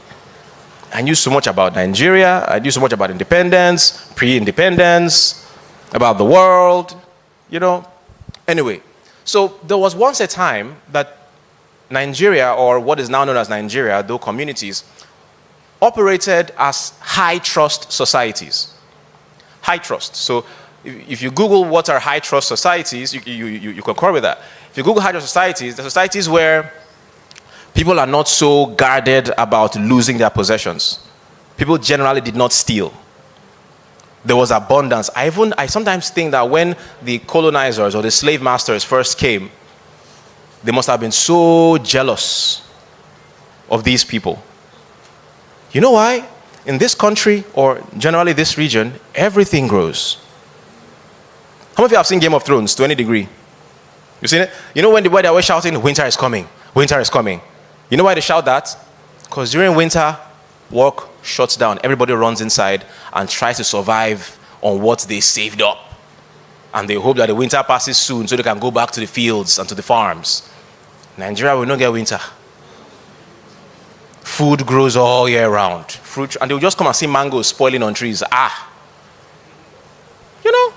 I knew so much about Nigeria. I knew so much about independence, pre-independence, about the world, you know. Anyway, so there was once a time that Nigeria, or what is now known as Nigeria, though communities, operated as high-trust societies. High trust. So if you Google what are high-trust societies, you concur with that. If you Google high-trust societies, the societies where people are not so guarded about losing their possessions. People generally did not steal. There was abundance. I sometimes think that when the colonizers or the slave masters first came, they must have been so jealous of these people. You know why? In this country, or generally this region, everything grows. How many of you have seen Game of Thrones to any degree? You've seen it? You know when they were shouting, winter is coming, winter is coming. You know why they shout that? Because during winter, work shuts down. Everybody runs inside and tries to survive on what they saved up. And they hope that the winter passes soon so they can go back to the fields and to the farms. Nigeria will not get winter. Food grows all year round. Fruit, and they'll just come and see mangoes spoiling on trees. You know?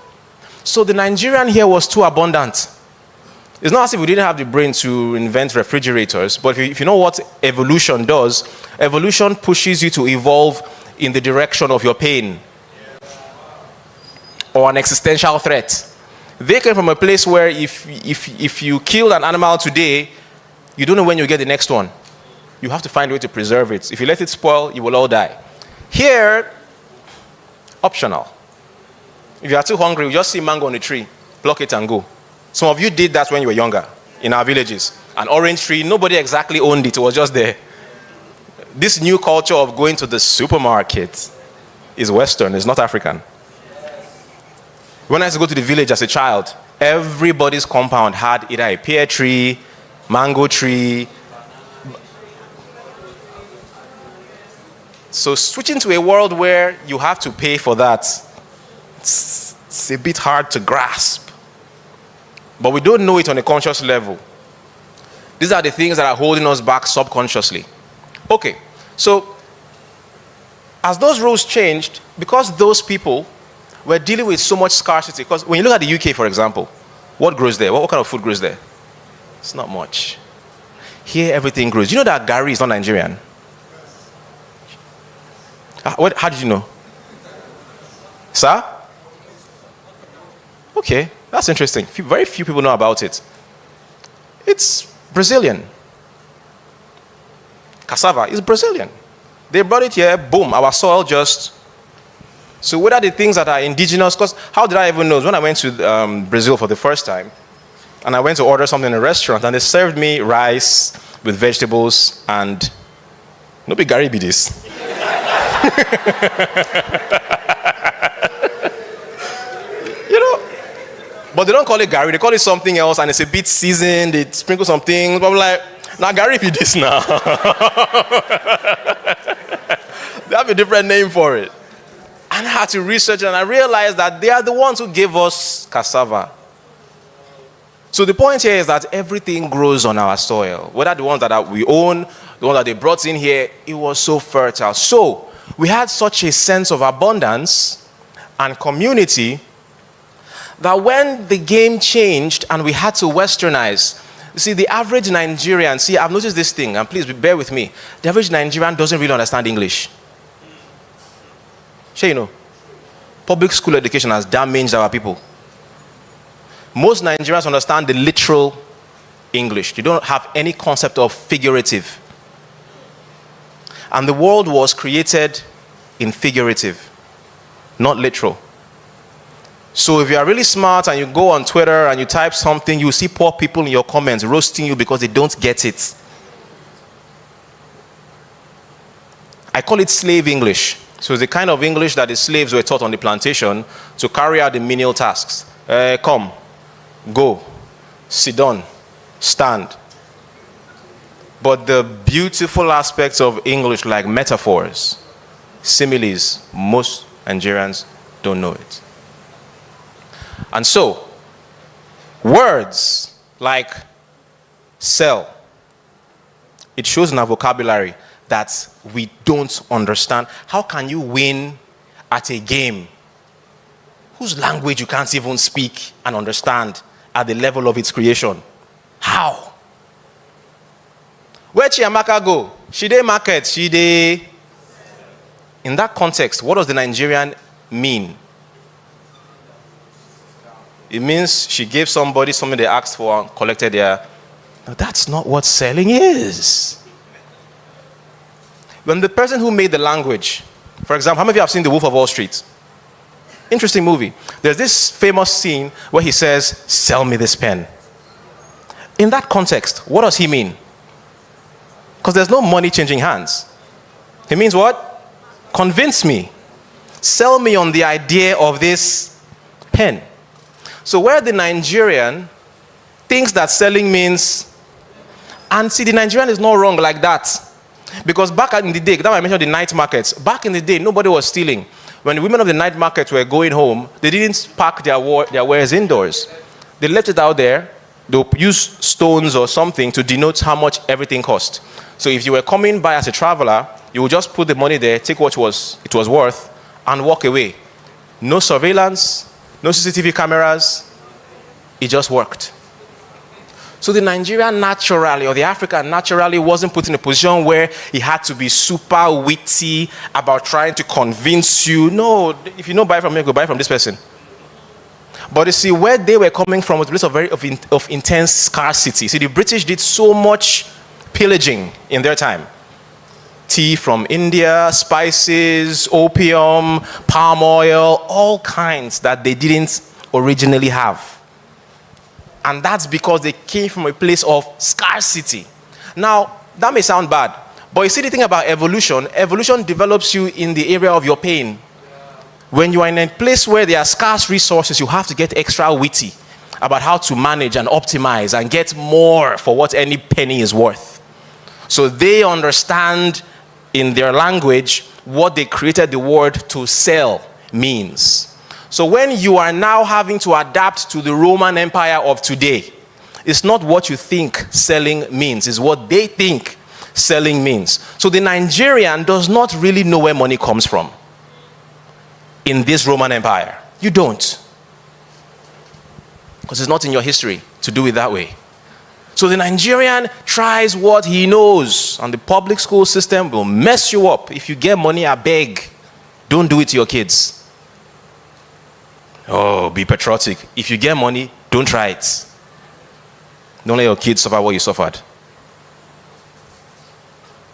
So the Nigerian here was too abundant. It's not as if we didn't have the brain to invent refrigerators, but if you know what evolution does, evolution pushes you to evolve in the direction of your pain or an existential threat. They came from a place where if you kill an animal today, you don't know when you get the next one. You have to find a way to preserve it. If you let it spoil, you will all die. Here, optional. If you are too hungry, you just see mango on the tree, pluck it and go. Some of you did that when you were younger, in our villages. An orange tree, nobody exactly owned it, it was just there. This new culture of going to the supermarket is Western, it's not African. When I used to go to the village as a child, everybody's compound had either a pear tree, mango tree. So switching to a world where you have to pay for that, it's a bit hard to grasp. But we don't know it on a conscious level. These are the things that are holding us back subconsciously. Okay, so as those rules changed, because those people were dealing with so much scarcity, because when you look at the UK, for example, what grows there? What kind of food grows there? It's not much. Here, everything grows. You know that Gary is not Nigerian? How did you know? Sir? Okay, that's interesting. Very few people know about it. It's Brazilian. Cassava is Brazilian. They brought it here, boom, our soil just... So what are the things that are indigenous? Because how did I even know? When I went to Brazil for the first time, and I went to order something in a restaurant, and they served me rice with vegetables and... No big garibi this. You know, but they don't call it gari, they call it something else, and it's a bit seasoned, they sprinkle some things, but I'm like, now garibi this now. They have a different name for it. And I had to research it, and I realized that they are the ones who gave us cassava. So the point here is that everything grows on our soil. Whether the ones that we own, the ones that they brought in here, it was so fertile. So we had such a sense of abundance and community that when the game changed and we had to westernize, you see, the average Nigerian, see, I've noticed this thing, and please bear with me. The average Nigerian doesn't really understand English. Sure, you know, public school education has damaged our people. Most Nigerians understand the literal English. They don't have any concept of figurative. And the world was created in figurative, not literal. So if you are really smart and you go on Twitter and you type something, you see poor people in your comments roasting you because they don't get it. I call it slave English. So it's the kind of English that the slaves were taught on the plantation to carry out the menial tasks. Come, go, sit down, stand. But the beautiful aspects of English, like metaphors, similes, most Nigerians don't know it. And so, words like sell, it shows in our vocabulary that we don't understand. How can you win at a game whose language you can't even speak and understand at the level of its creation? How? Where Chiamaka go? She dey market, she dey... In that context, what does the Nigerian mean? It means she gave somebody something they asked for and collected their... No, that's not what selling is. When the person who made the language, for example, how many of you have seen The Wolf of Wall Street? Interesting movie. There's this famous scene where he says, "Sell me this pen." In that context, what does he mean? Because there's no money changing hands. He means what? Convince me. Sell me on the idea of this pen. So where the Nigerian thinks that selling means, and see, the Nigerian is not wrong like that. Because back in the day, that I mentioned the night markets, back in the day, nobody was stealing. When the women of the night market were going home, they didn't pack their wares indoors. They left it out there. They'll use stones or something to denote how much everything cost. So if you were coming by as a traveler, you would just put the money there, take what it was worth, and walk away. No surveillance, no CCTV cameras. It just worked. So the Nigerian naturally, or the African naturally, wasn't put in a position where he had to be super witty about trying to convince you. No, if you don't buy from me, go buy from this person. But you see, where they were coming from was a place of intense scarcity. See, the British did so much pillaging in their time. Tea from India, spices, opium, palm oil, all kinds that they didn't originally have. And that's because they came from a place of scarcity. Now, that may sound bad, but you see the thing about evolution, evolution develops you in the area of your pain. When you are in a place where there are scarce resources, you have to get extra witty about how to manage and optimize and get more for what any penny is worth. So they understand in their language what they created the word to sell means. So when you are now having to adapt to the Roman Empire of today, it's not what you think selling means, it's what they think selling means. So the Nigerian does not really know where money comes from in this Roman Empire. You don't. Because it's not in your history to do it that way. So the Nigerian tries what he knows, and the public school system will mess you up. If you get money, I beg. Don't do it to your kids. Oh, be patriotic. If you get money, don't try it. Don't let your kids suffer what you suffered.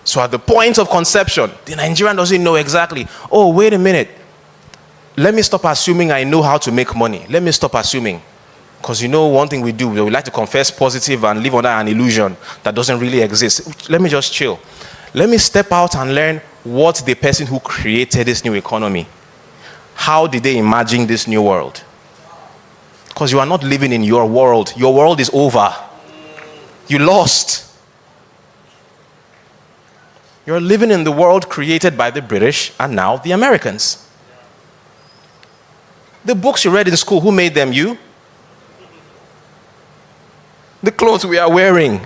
So at the point of conception, the Nigerian doesn't know exactly, oh, wait a minute. Let me stop assuming I know how to make money. Let me stop assuming. Because one thing we do, we like to confess positive and live under an illusion that doesn't really exist. Let me just chill. Let me step out and learn what the person who created this new economy, how did they imagine this new world? Because you are not living in your world. Your world is over. You lost. You're living in the world created by the British and now the Americans. The books you read in school, who made them? You? The clothes we are wearing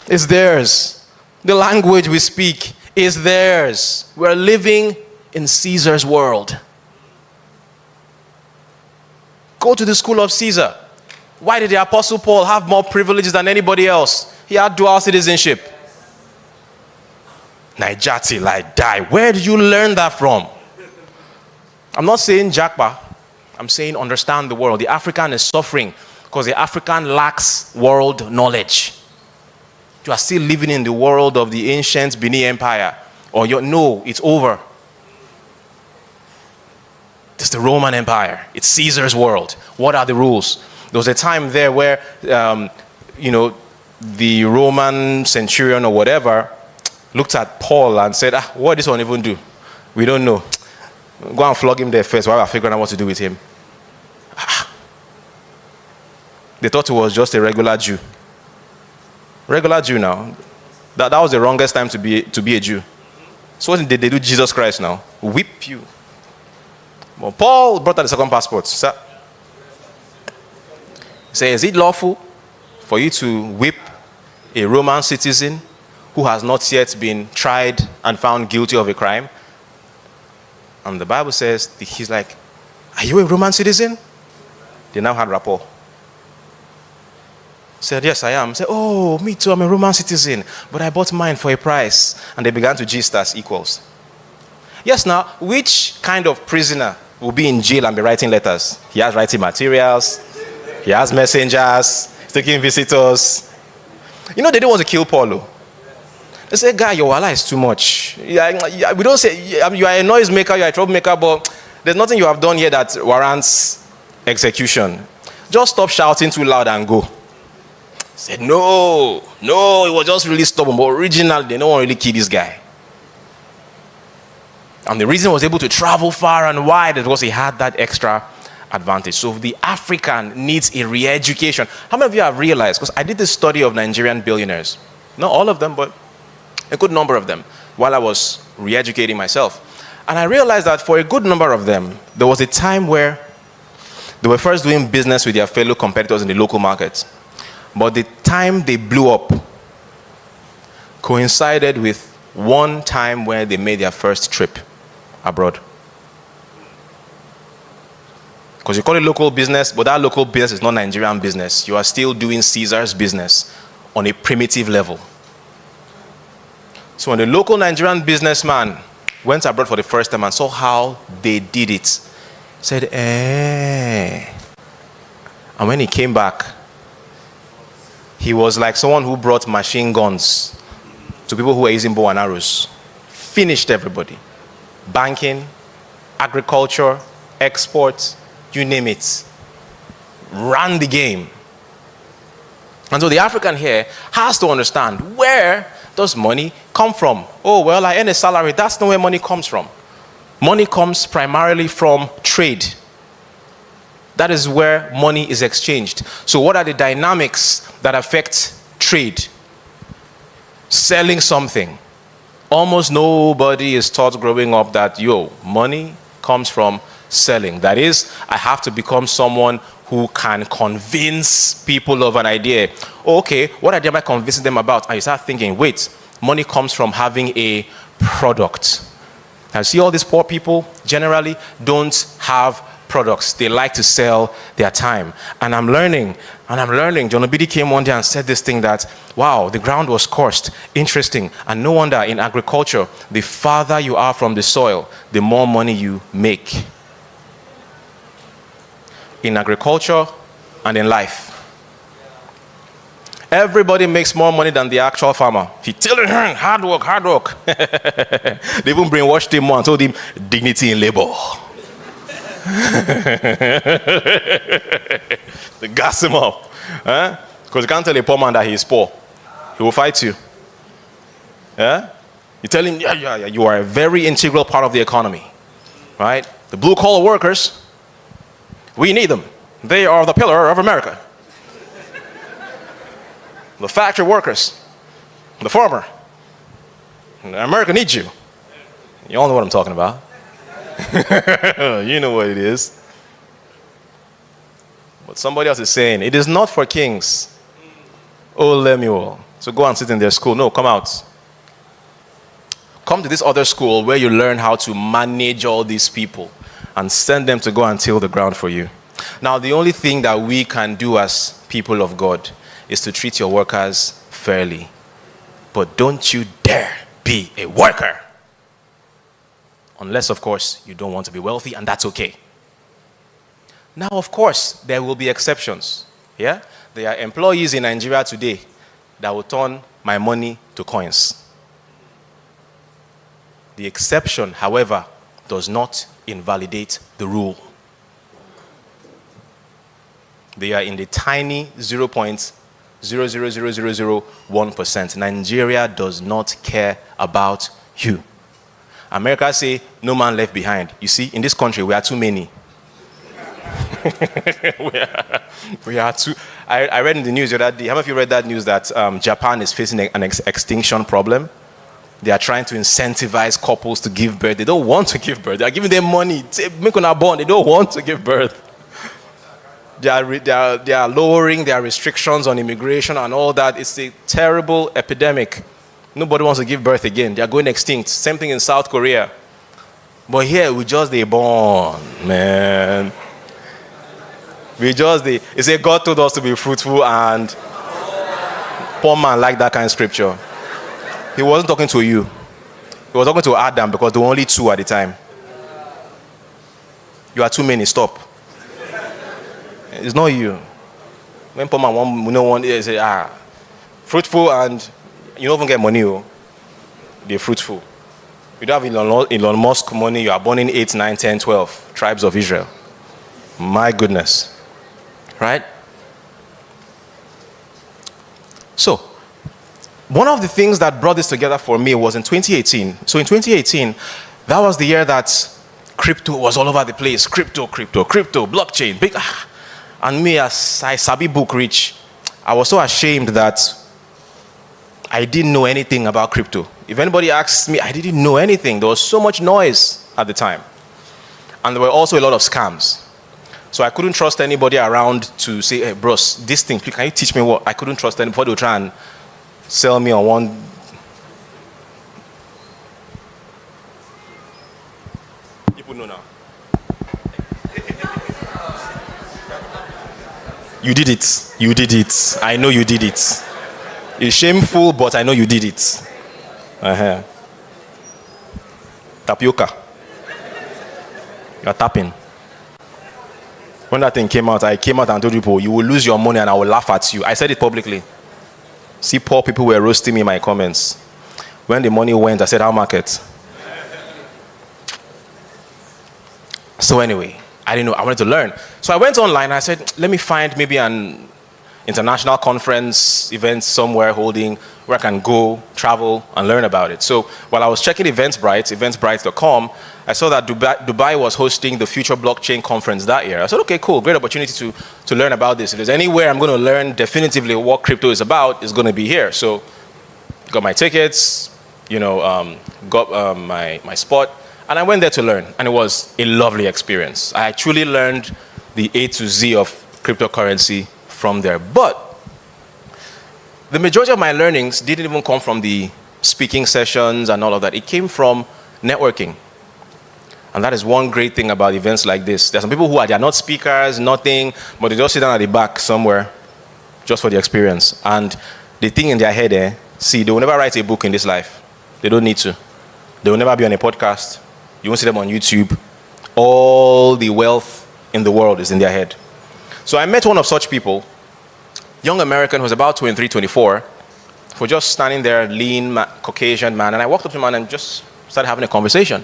is theirs. The language we speak is theirs. We're living in Caesar's world. Go to the school of Caesar. Why did the Apostle Paul have more privileges than anybody else? He had dual citizenship. Naijati, like die. Where did you learn that from? I'm not saying Jakba. I'm saying understand the world. The African is suffering because the African lacks world knowledge. You are still living in the world of the ancient Benin Empire. Or no, it's over. It's the Roman Empire. It's Caesar's world. What are the rules? There was a time there where, the Roman centurion or whatever looked at Paul and said, what does this one even do? We don't know. Go and flog him there first while we're figuring out what to do with him. They thought he was just a regular Jew. Regular Jew now. That was the wrongest time to be a Jew. So what did they do Jesus Christ now? Whip you. Well, Paul brought out the second passport. Sir. He said, is it lawful for you to whip a Roman citizen who has not yet been tried and found guilty of a crime? And the Bible says, he's like, are you a Roman citizen? They now had rapport. Said, yes, I am. Said, oh, me too, I'm a Roman citizen, but I bought mine for a price. And they began to gist as equals. Yes, now, which kind of prisoner will be in jail and be writing letters? He has writing materials, he has messengers, he's taking visitors. They didn't want to kill Paulo. They say, guy, your wala is too much. We don't say, you are a noisemaker, you are a troublemaker, but there's nothing you have done here that warrants execution. Just stop shouting too loud and go. He said, no, it was just really stubborn, but originally, they don't want to really kill this guy. And the reason he was able to travel far and wide is because he had that extra advantage. So the African needs a re-education. How many of you have realized, because I did this study of Nigerian billionaires, not all of them, but a good number of them, while I was re-educating myself. And I realized that for a good number of them, there was a time where they were first doing business with their fellow competitors in the local market. But the time they blew up coincided with one time where they made their first trip abroad. Because you call it local business, but that local business is not Nigerian business. You are still doing Caesar's business on a primitive level. So when the local Nigerian businessman went abroad for the first time and saw how they did it, said, And when he came back, he was like someone who brought machine guns to people who were using bow and arrows. Finished everybody. Banking, agriculture, exports, you name it. Ran the game. And so the African here has to understand, where does money come from? Oh, well, I earn a salary. That's not where money comes from. Money comes primarily from trade. That is where money is exchanged. So what are the dynamics that affect trade? Selling something. Almost nobody is taught growing up that, money comes from selling. That is, I have to become someone who can convince people of an idea. Okay, what idea am I convincing them about? And you start thinking, wait, money comes from having a product. Now, see, all these poor people generally don't have products. They like to sell their time. And I'm learning. John Obidi came one day and said this thing that, wow, the ground was cursed. Interesting. And no wonder in agriculture, the farther you are from the soil, the more money you make. In agriculture and in life. Everybody makes more money than the actual farmer. He tell him, hard work. They even brainwashed him more and told him, dignity in labor. They gas him up. Because you can't tell a poor man that he is poor. He will fight you. You tell him, yeah, you are a very integral part of the economy. Right? The blue-collar workers, we need them. They are the pillar of America. The factory workers, the farmer. America needs you. You all know what I'm talking about. You know what it is. But somebody else is saying, it is not for kings. Oh, Lemuel. So go and sit in their school. No, come out. Come to this other school where you learn how to manage all these people and send them to go and till the ground for you. Now, the only thing that we can do as people of God is to treat your workers fairly. But don't you dare be a worker. Unless, of course, you don't want to be wealthy, and that's okay. Now, of course, there will be exceptions. Yeah? There are employees in Nigeria today that will turn my money to coins. The exception, however, does not invalidate the rule. They are in the tiny 0.00001%. Nigeria does not care about you. America say, no man left behind. You see, in this country, we are too many. we are too... I read in the news the other day, how many of you read that news that Japan is facing an extinction problem? They are trying to incentivize couples to give birth. They don't want to give birth. They are giving them money. Make on a bond. They don't want to give birth. They are lowering their restrictions on immigration and all that. It's a terrible epidemic. Nobody wants to give birth again. They are going extinct. Same thing in South Korea. But here, we just they born, man. It say God told us to be fruitful, and poor man like that kind of scripture. He wasn't talking to you. He was talking to Adam because there were only two at the time. You are too many, stop. It's not you. When poor man say, fruitful and you don't even get money, they're fruitful. You don't have Elon Musk money, you are born in 8, 9, 10, 12 tribes of Israel. My goodness. Right? So, one of the things that brought this together for me was in 2018. So in 2018, that was the year that crypto was all over the place. Crypto, blockchain, big. And me, as I sabi book rich, I was so ashamed that I didn't know anything about crypto. If anybody asks me, I didn't know anything. There was so much noise at the time. And there were also a lot of scams. So I couldn't trust anybody around to say, hey, bros, this thing, can you teach me what? I couldn't trust anybody to try and sell me on one. People know now. You did it. I know you did it. It's shameful, but I know you did it. Tapioca. You're tapping. When that thing came out, I came out and told people, you will lose your money and I will laugh at you. I said it publicly. See, poor people were roasting me in my comments. When the money went, I said, how market? So anyway, I didn't know. I wanted to learn. So I went online and I said, let me find maybe an international conference event somewhere holding where I can go, travel, and learn about it. So while I was checking eventbrite.com, I saw that Dubai was hosting the Future Blockchain Conference that year. I said, okay, cool, great opportunity to learn about this. If there's anywhere I'm going to learn definitively what crypto is about, it's going to be here. So got my tickets, got my spot, and I went there to learn. And it was a lovely experience. I actually learned the A to Z of cryptocurrency from there. But the majority of my learnings didn't even come from the speaking sessions and all of that. It came from networking. And that is one great thing about events like this. There are some people they are not speakers, nothing, but they just sit down at the back somewhere just for the experience. And the thing in their head, they will never write a book in this life. They don't need to. They will never be on a podcast. You won't see them on YouTube. All the wealth in the world is in their head. So I met one of such people, young American who was about 23, 24, who just standing there, lean, Caucasian man. And I walked up to him and just started having a conversation.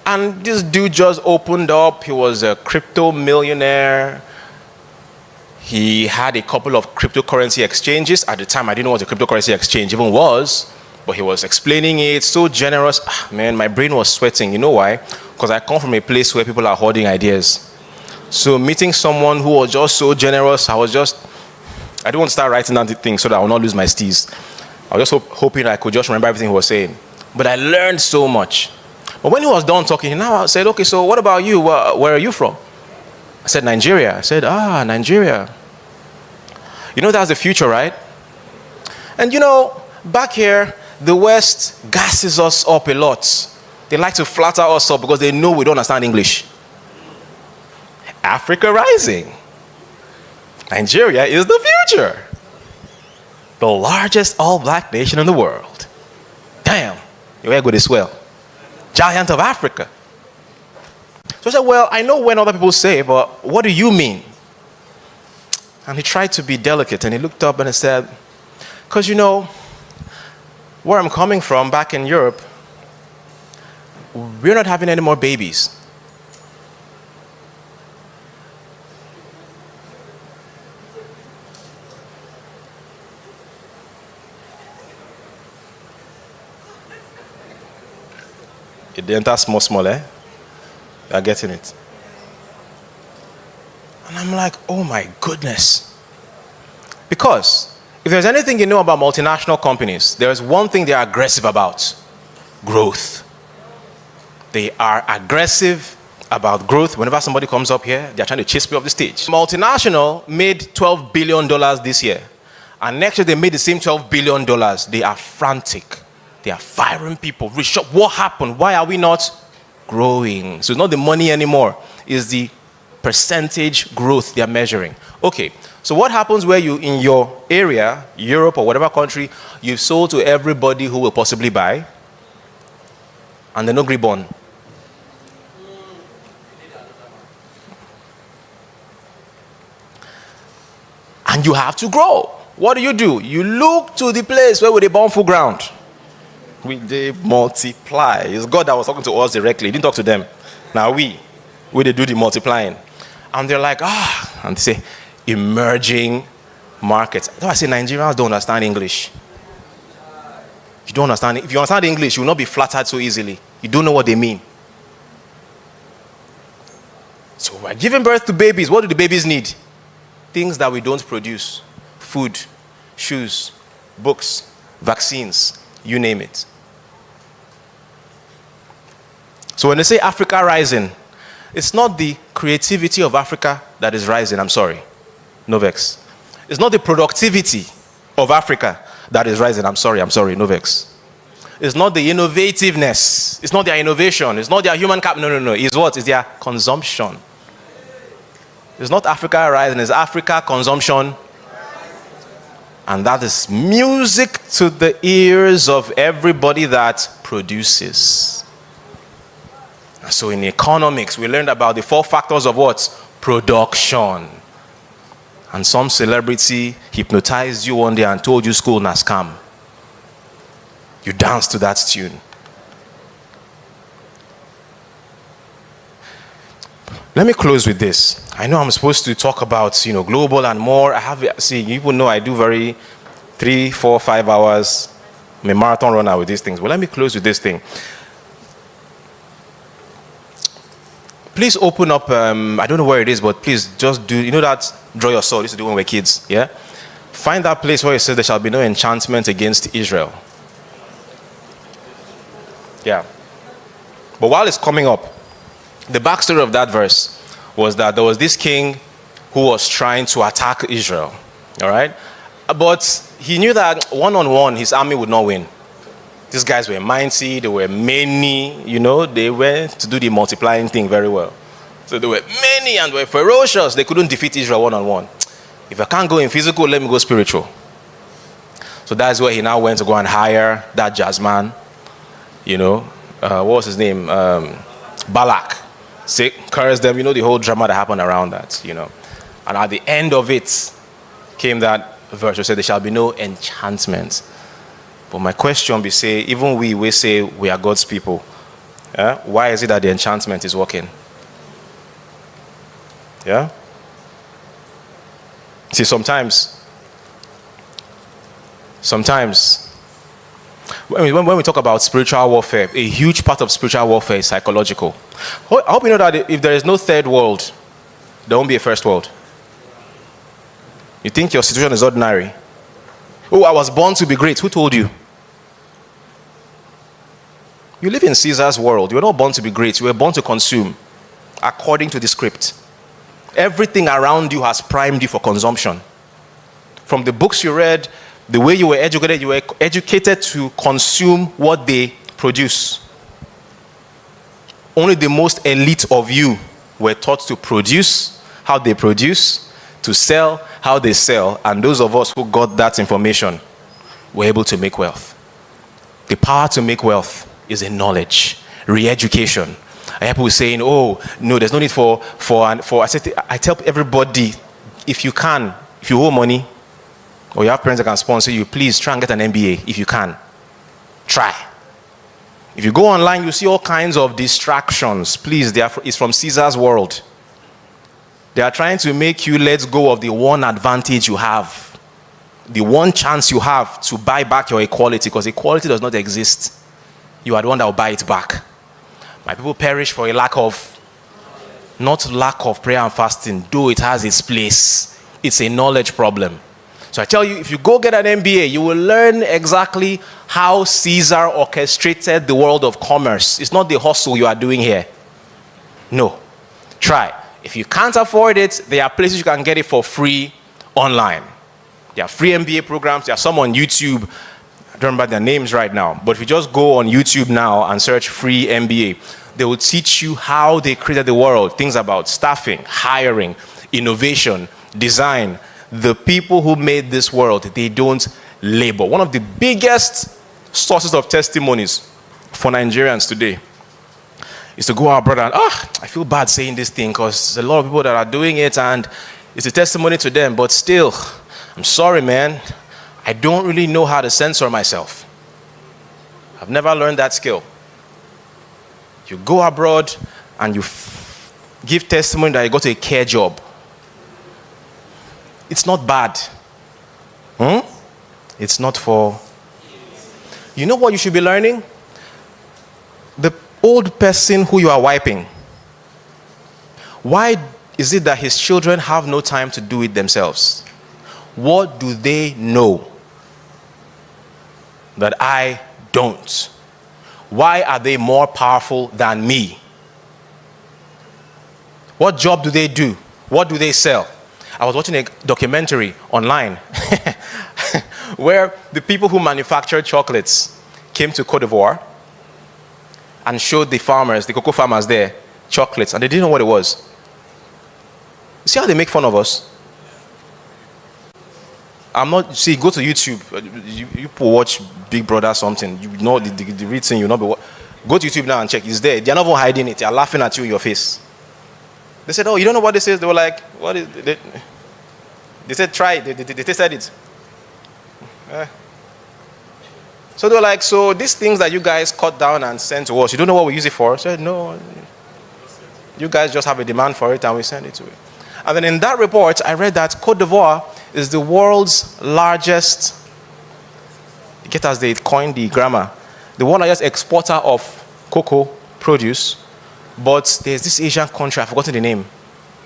And this dude just opened up. He was a crypto millionaire. He had a couple of cryptocurrency exchanges. At the time, I didn't know what a cryptocurrency exchange even was, but he was explaining it, so generous. Man, my brain was sweating. You know why? Because I come from a place where people are hoarding ideas. So meeting someone who was just so generous, I didn't want to start writing down the things so that I will not lose my steez. I was just hoping I could just remember everything he was saying. But I learned so much. But when he was done talking, now I said, okay, so what about you? Where are you from? I said, Nigeria. I said, Nigeria. You know that's the future, right? And back here, the West gasses us up a lot. They like to flatter us up because they know we don't understand English. Africa rising. Nigeria is the future. The largest all-black nation in the world. Damn, your ego is swell. Giant of Africa. So I said, well, I know when other people say, but what do you mean? And he tried to be delicate, and he looked up and he said, because where I'm coming from back in Europe, we're not having any more babies. It enter small, eh? You are getting it. And I'm like, oh my goodness. Because if there's anything you know about multinational companies, there's one thing they are aggressive about: growth. They are aggressive about growth. Whenever somebody comes up here, they're trying to chase me off the stage. Multinational made $12 billion this year. And next year they made the same $12 billion. They are frantic. They are firing people. What happened? Why are we not growing? So it's not the money anymore. It's the percentage growth they are measuring. Okay, so what happens where you, in your area, Europe or whatever country, you've sold to everybody who will possibly buy, and they're not reborn? And you have to grow. What do? You look to the place where they born full ground. They multiply. It's God that was talking to us directly. He didn't talk to them. Now they do the multiplying. And they're like, and they say, emerging markets. That's why I say Nigerians don't understand English. You don't understand it. If you understand English, you will not be flattered so easily. You don't know what they mean. So we're giving birth to babies. What do the babies need? Things that we don't produce. Food, shoes, books, vaccines, you name it. So when they say Africa rising, it's not the creativity of Africa that is rising. I'm sorry. No vex. It's not the productivity of Africa that is rising. I'm sorry. No vex. It's not the innovativeness. It's not their innovation. It's not their human cap. No. It's what? It's their consumption. It's not Africa rising. It's Africa consumption. And that is music to the ears of everybody that produces. So in economics, we learned about the 4 factors of what? Production. And some celebrity hypnotized you one day and told you school na scam. You danced to that tune. Let me close with this. I know I'm supposed to talk about, global and more. You people know I do 3, 4, 5 hours. I'm a marathon runner with these things. Well, let me close with this thing. Please open up, I don't know where it is, but please just do, that draw your sword, used to do when we were kids, yeah? Find that place where it says there shall be no enchantment against Israel. Yeah. But while it's coming up, the backstory of that verse was that there was this king who was trying to attack Israel, all right? But he knew that one-on-one, his army would not win. These guys were mighty, they were many, they went to do the multiplying thing very well. So they were many and were ferocious. They couldn't defeat Israel one-on-one. If I can't go in physical, let me go spiritual. So that's where he now went to go and hire that jazzman. What was his name? Balak. Say, curse them, the whole drama that happened around that, And at the end of it came that verse which said, there shall be no enchantment. But my question be say, even we say we are God's people. Why is it that the enchantment is working? Yeah? See, sometimes, when we talk about spiritual warfare, a huge part of spiritual warfare is psychological. I hope you know that if there is no third world, there won't be a first world. You think your situation is ordinary? Oh, I was born to be great. Who told you? You live in Caesar's world. You were not born to be great. You were born to consume, according to the script. Everything around you has primed you for consumption. From the books you read, the way you were educated to consume what they produce. Only the most elite of you were taught to produce, how they produce, to sell, how they sell, and those of us who got that information were able to make wealth. The power to make wealth is in knowledge, re-education. I hear people saying, oh, no, there's no need for. I tell everybody, if you owe money, or you have parents that can sponsor you, please try and get an MBA if you can. Try. If you go online, you see all kinds of distractions. Please, it's from Caesar's world. They are trying to make you let go of the one advantage you have, the one chance you have to buy back your equality, because equality does not exist. You are the one that will buy it back. My people perish for a not lack of prayer and fasting, though it has its place. It's a knowledge problem. So I tell you, if you go get an MBA, you will learn exactly how Caesar orchestrated the world of commerce. It's not the hustle you are doing here. No. Try. If you can't afford it, there are places you can get it for free online. There are free MBA programs. There are some on YouTube. I don't remember their names right now. But if you just go on YouTube now and search free MBA, they will teach you how they created the world. Things about staffing, hiring, innovation, design. The people who made this world, they don't labor. One of the biggest sources of testimonies for Nigerians today is to go out, brother, and I feel bad saying this thing because there's a lot of people that are doing it and it's a testimony to them, but still, I'm sorry, man. I don't really know how to censor myself. I've never learned that skill. You go abroad and you give testimony that you got a care job. It's not bad. It's not for... You know what you should be learning? The old person who you are wiping. Why is it that his children have no time to do it themselves? What do they know that I don't? Why are they more powerful than me? What job do they do? What do they sell? I was watching a documentary online where the people who manufactured chocolates came to Cote d'Ivoire and showed the farmers, the cocoa farmers there, chocolates, and they didn't know what it was. You see how they make fun of us? See, go to YouTube. You watch Big Brother something. You know the reason you know. Go to YouTube now and check. It's there. They're not even hiding it. They're laughing at you in your face. They said, oh, you don't know what this is? They were like, what is it? They said, try it. They tested it. So they were like, so these things that you guys cut down and sent to us, you don't know what we use it for? I said, no. You guys just have a demand for it and we send it to it. And then in that report, I read that Cote d'Ivoire is the world's largest, get as they coined the grammar, the world's largest exporter of cocoa produce. But there's this Asian country, I've forgotten the name.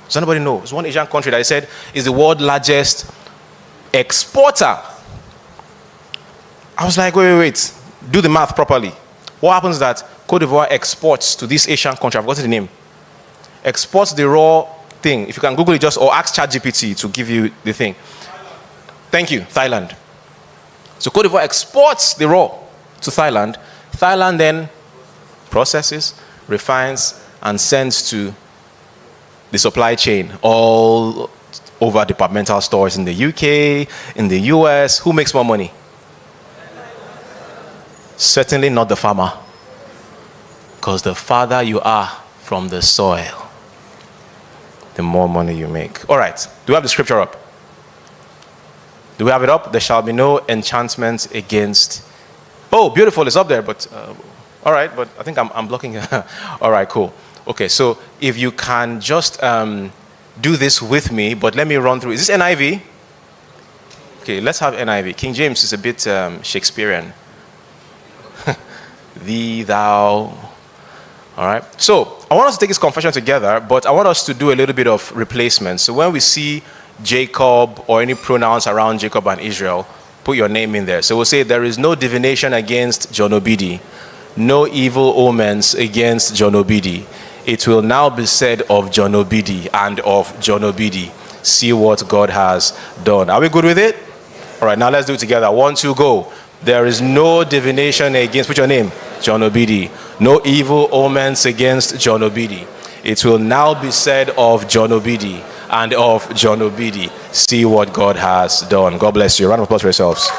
Does anybody know? It's one Asian country that I said is the world's largest exporter. I was like, wait. Do the math properly. What happens is that Cote d'Ivoire exports to this Asian country, I've forgotten the name. Exports the raw thing. If you can Google it or ask ChatGPT to give you the thing. Thank you, Thailand. So Cote d'Ivoire exports the raw to Thailand. Thailand then processes, refines, and sends to the supply chain all over departmental stores in the UK, in the US. Who makes more money? Certainly not the farmer. Because the farther you are from the soil, the more money you make. All right, do we have the scripture up? Do we have it up? There shall be no enchantment against... Oh, beautiful, it's up there, but... all right, but I think I'm blocking it. All right, cool. Okay, so if you can just do this with me, but let me run through. Is this NIV? Okay, let's have NIV. King James is a bit Shakespearean. Thee, thou. All right. So I want us to take this confession together, but I want us to do a little bit of replacement. So when we see Jacob or any pronouns around Jacob and Israel, put your name in there. So we'll say there is no divination against John Obidi, no evil omens against John Obidi. It will now be said of John Obidi and of John Obidi. See what God has done. Are we good with it? All right, now let's do it together. 1, 2, go. There is no divination against, put your name, John Obidi. No evil omens against John Obidi. It will now be said of John Obidi and of John Obidi. See what God has done. God bless you. Round of applause for yourselves.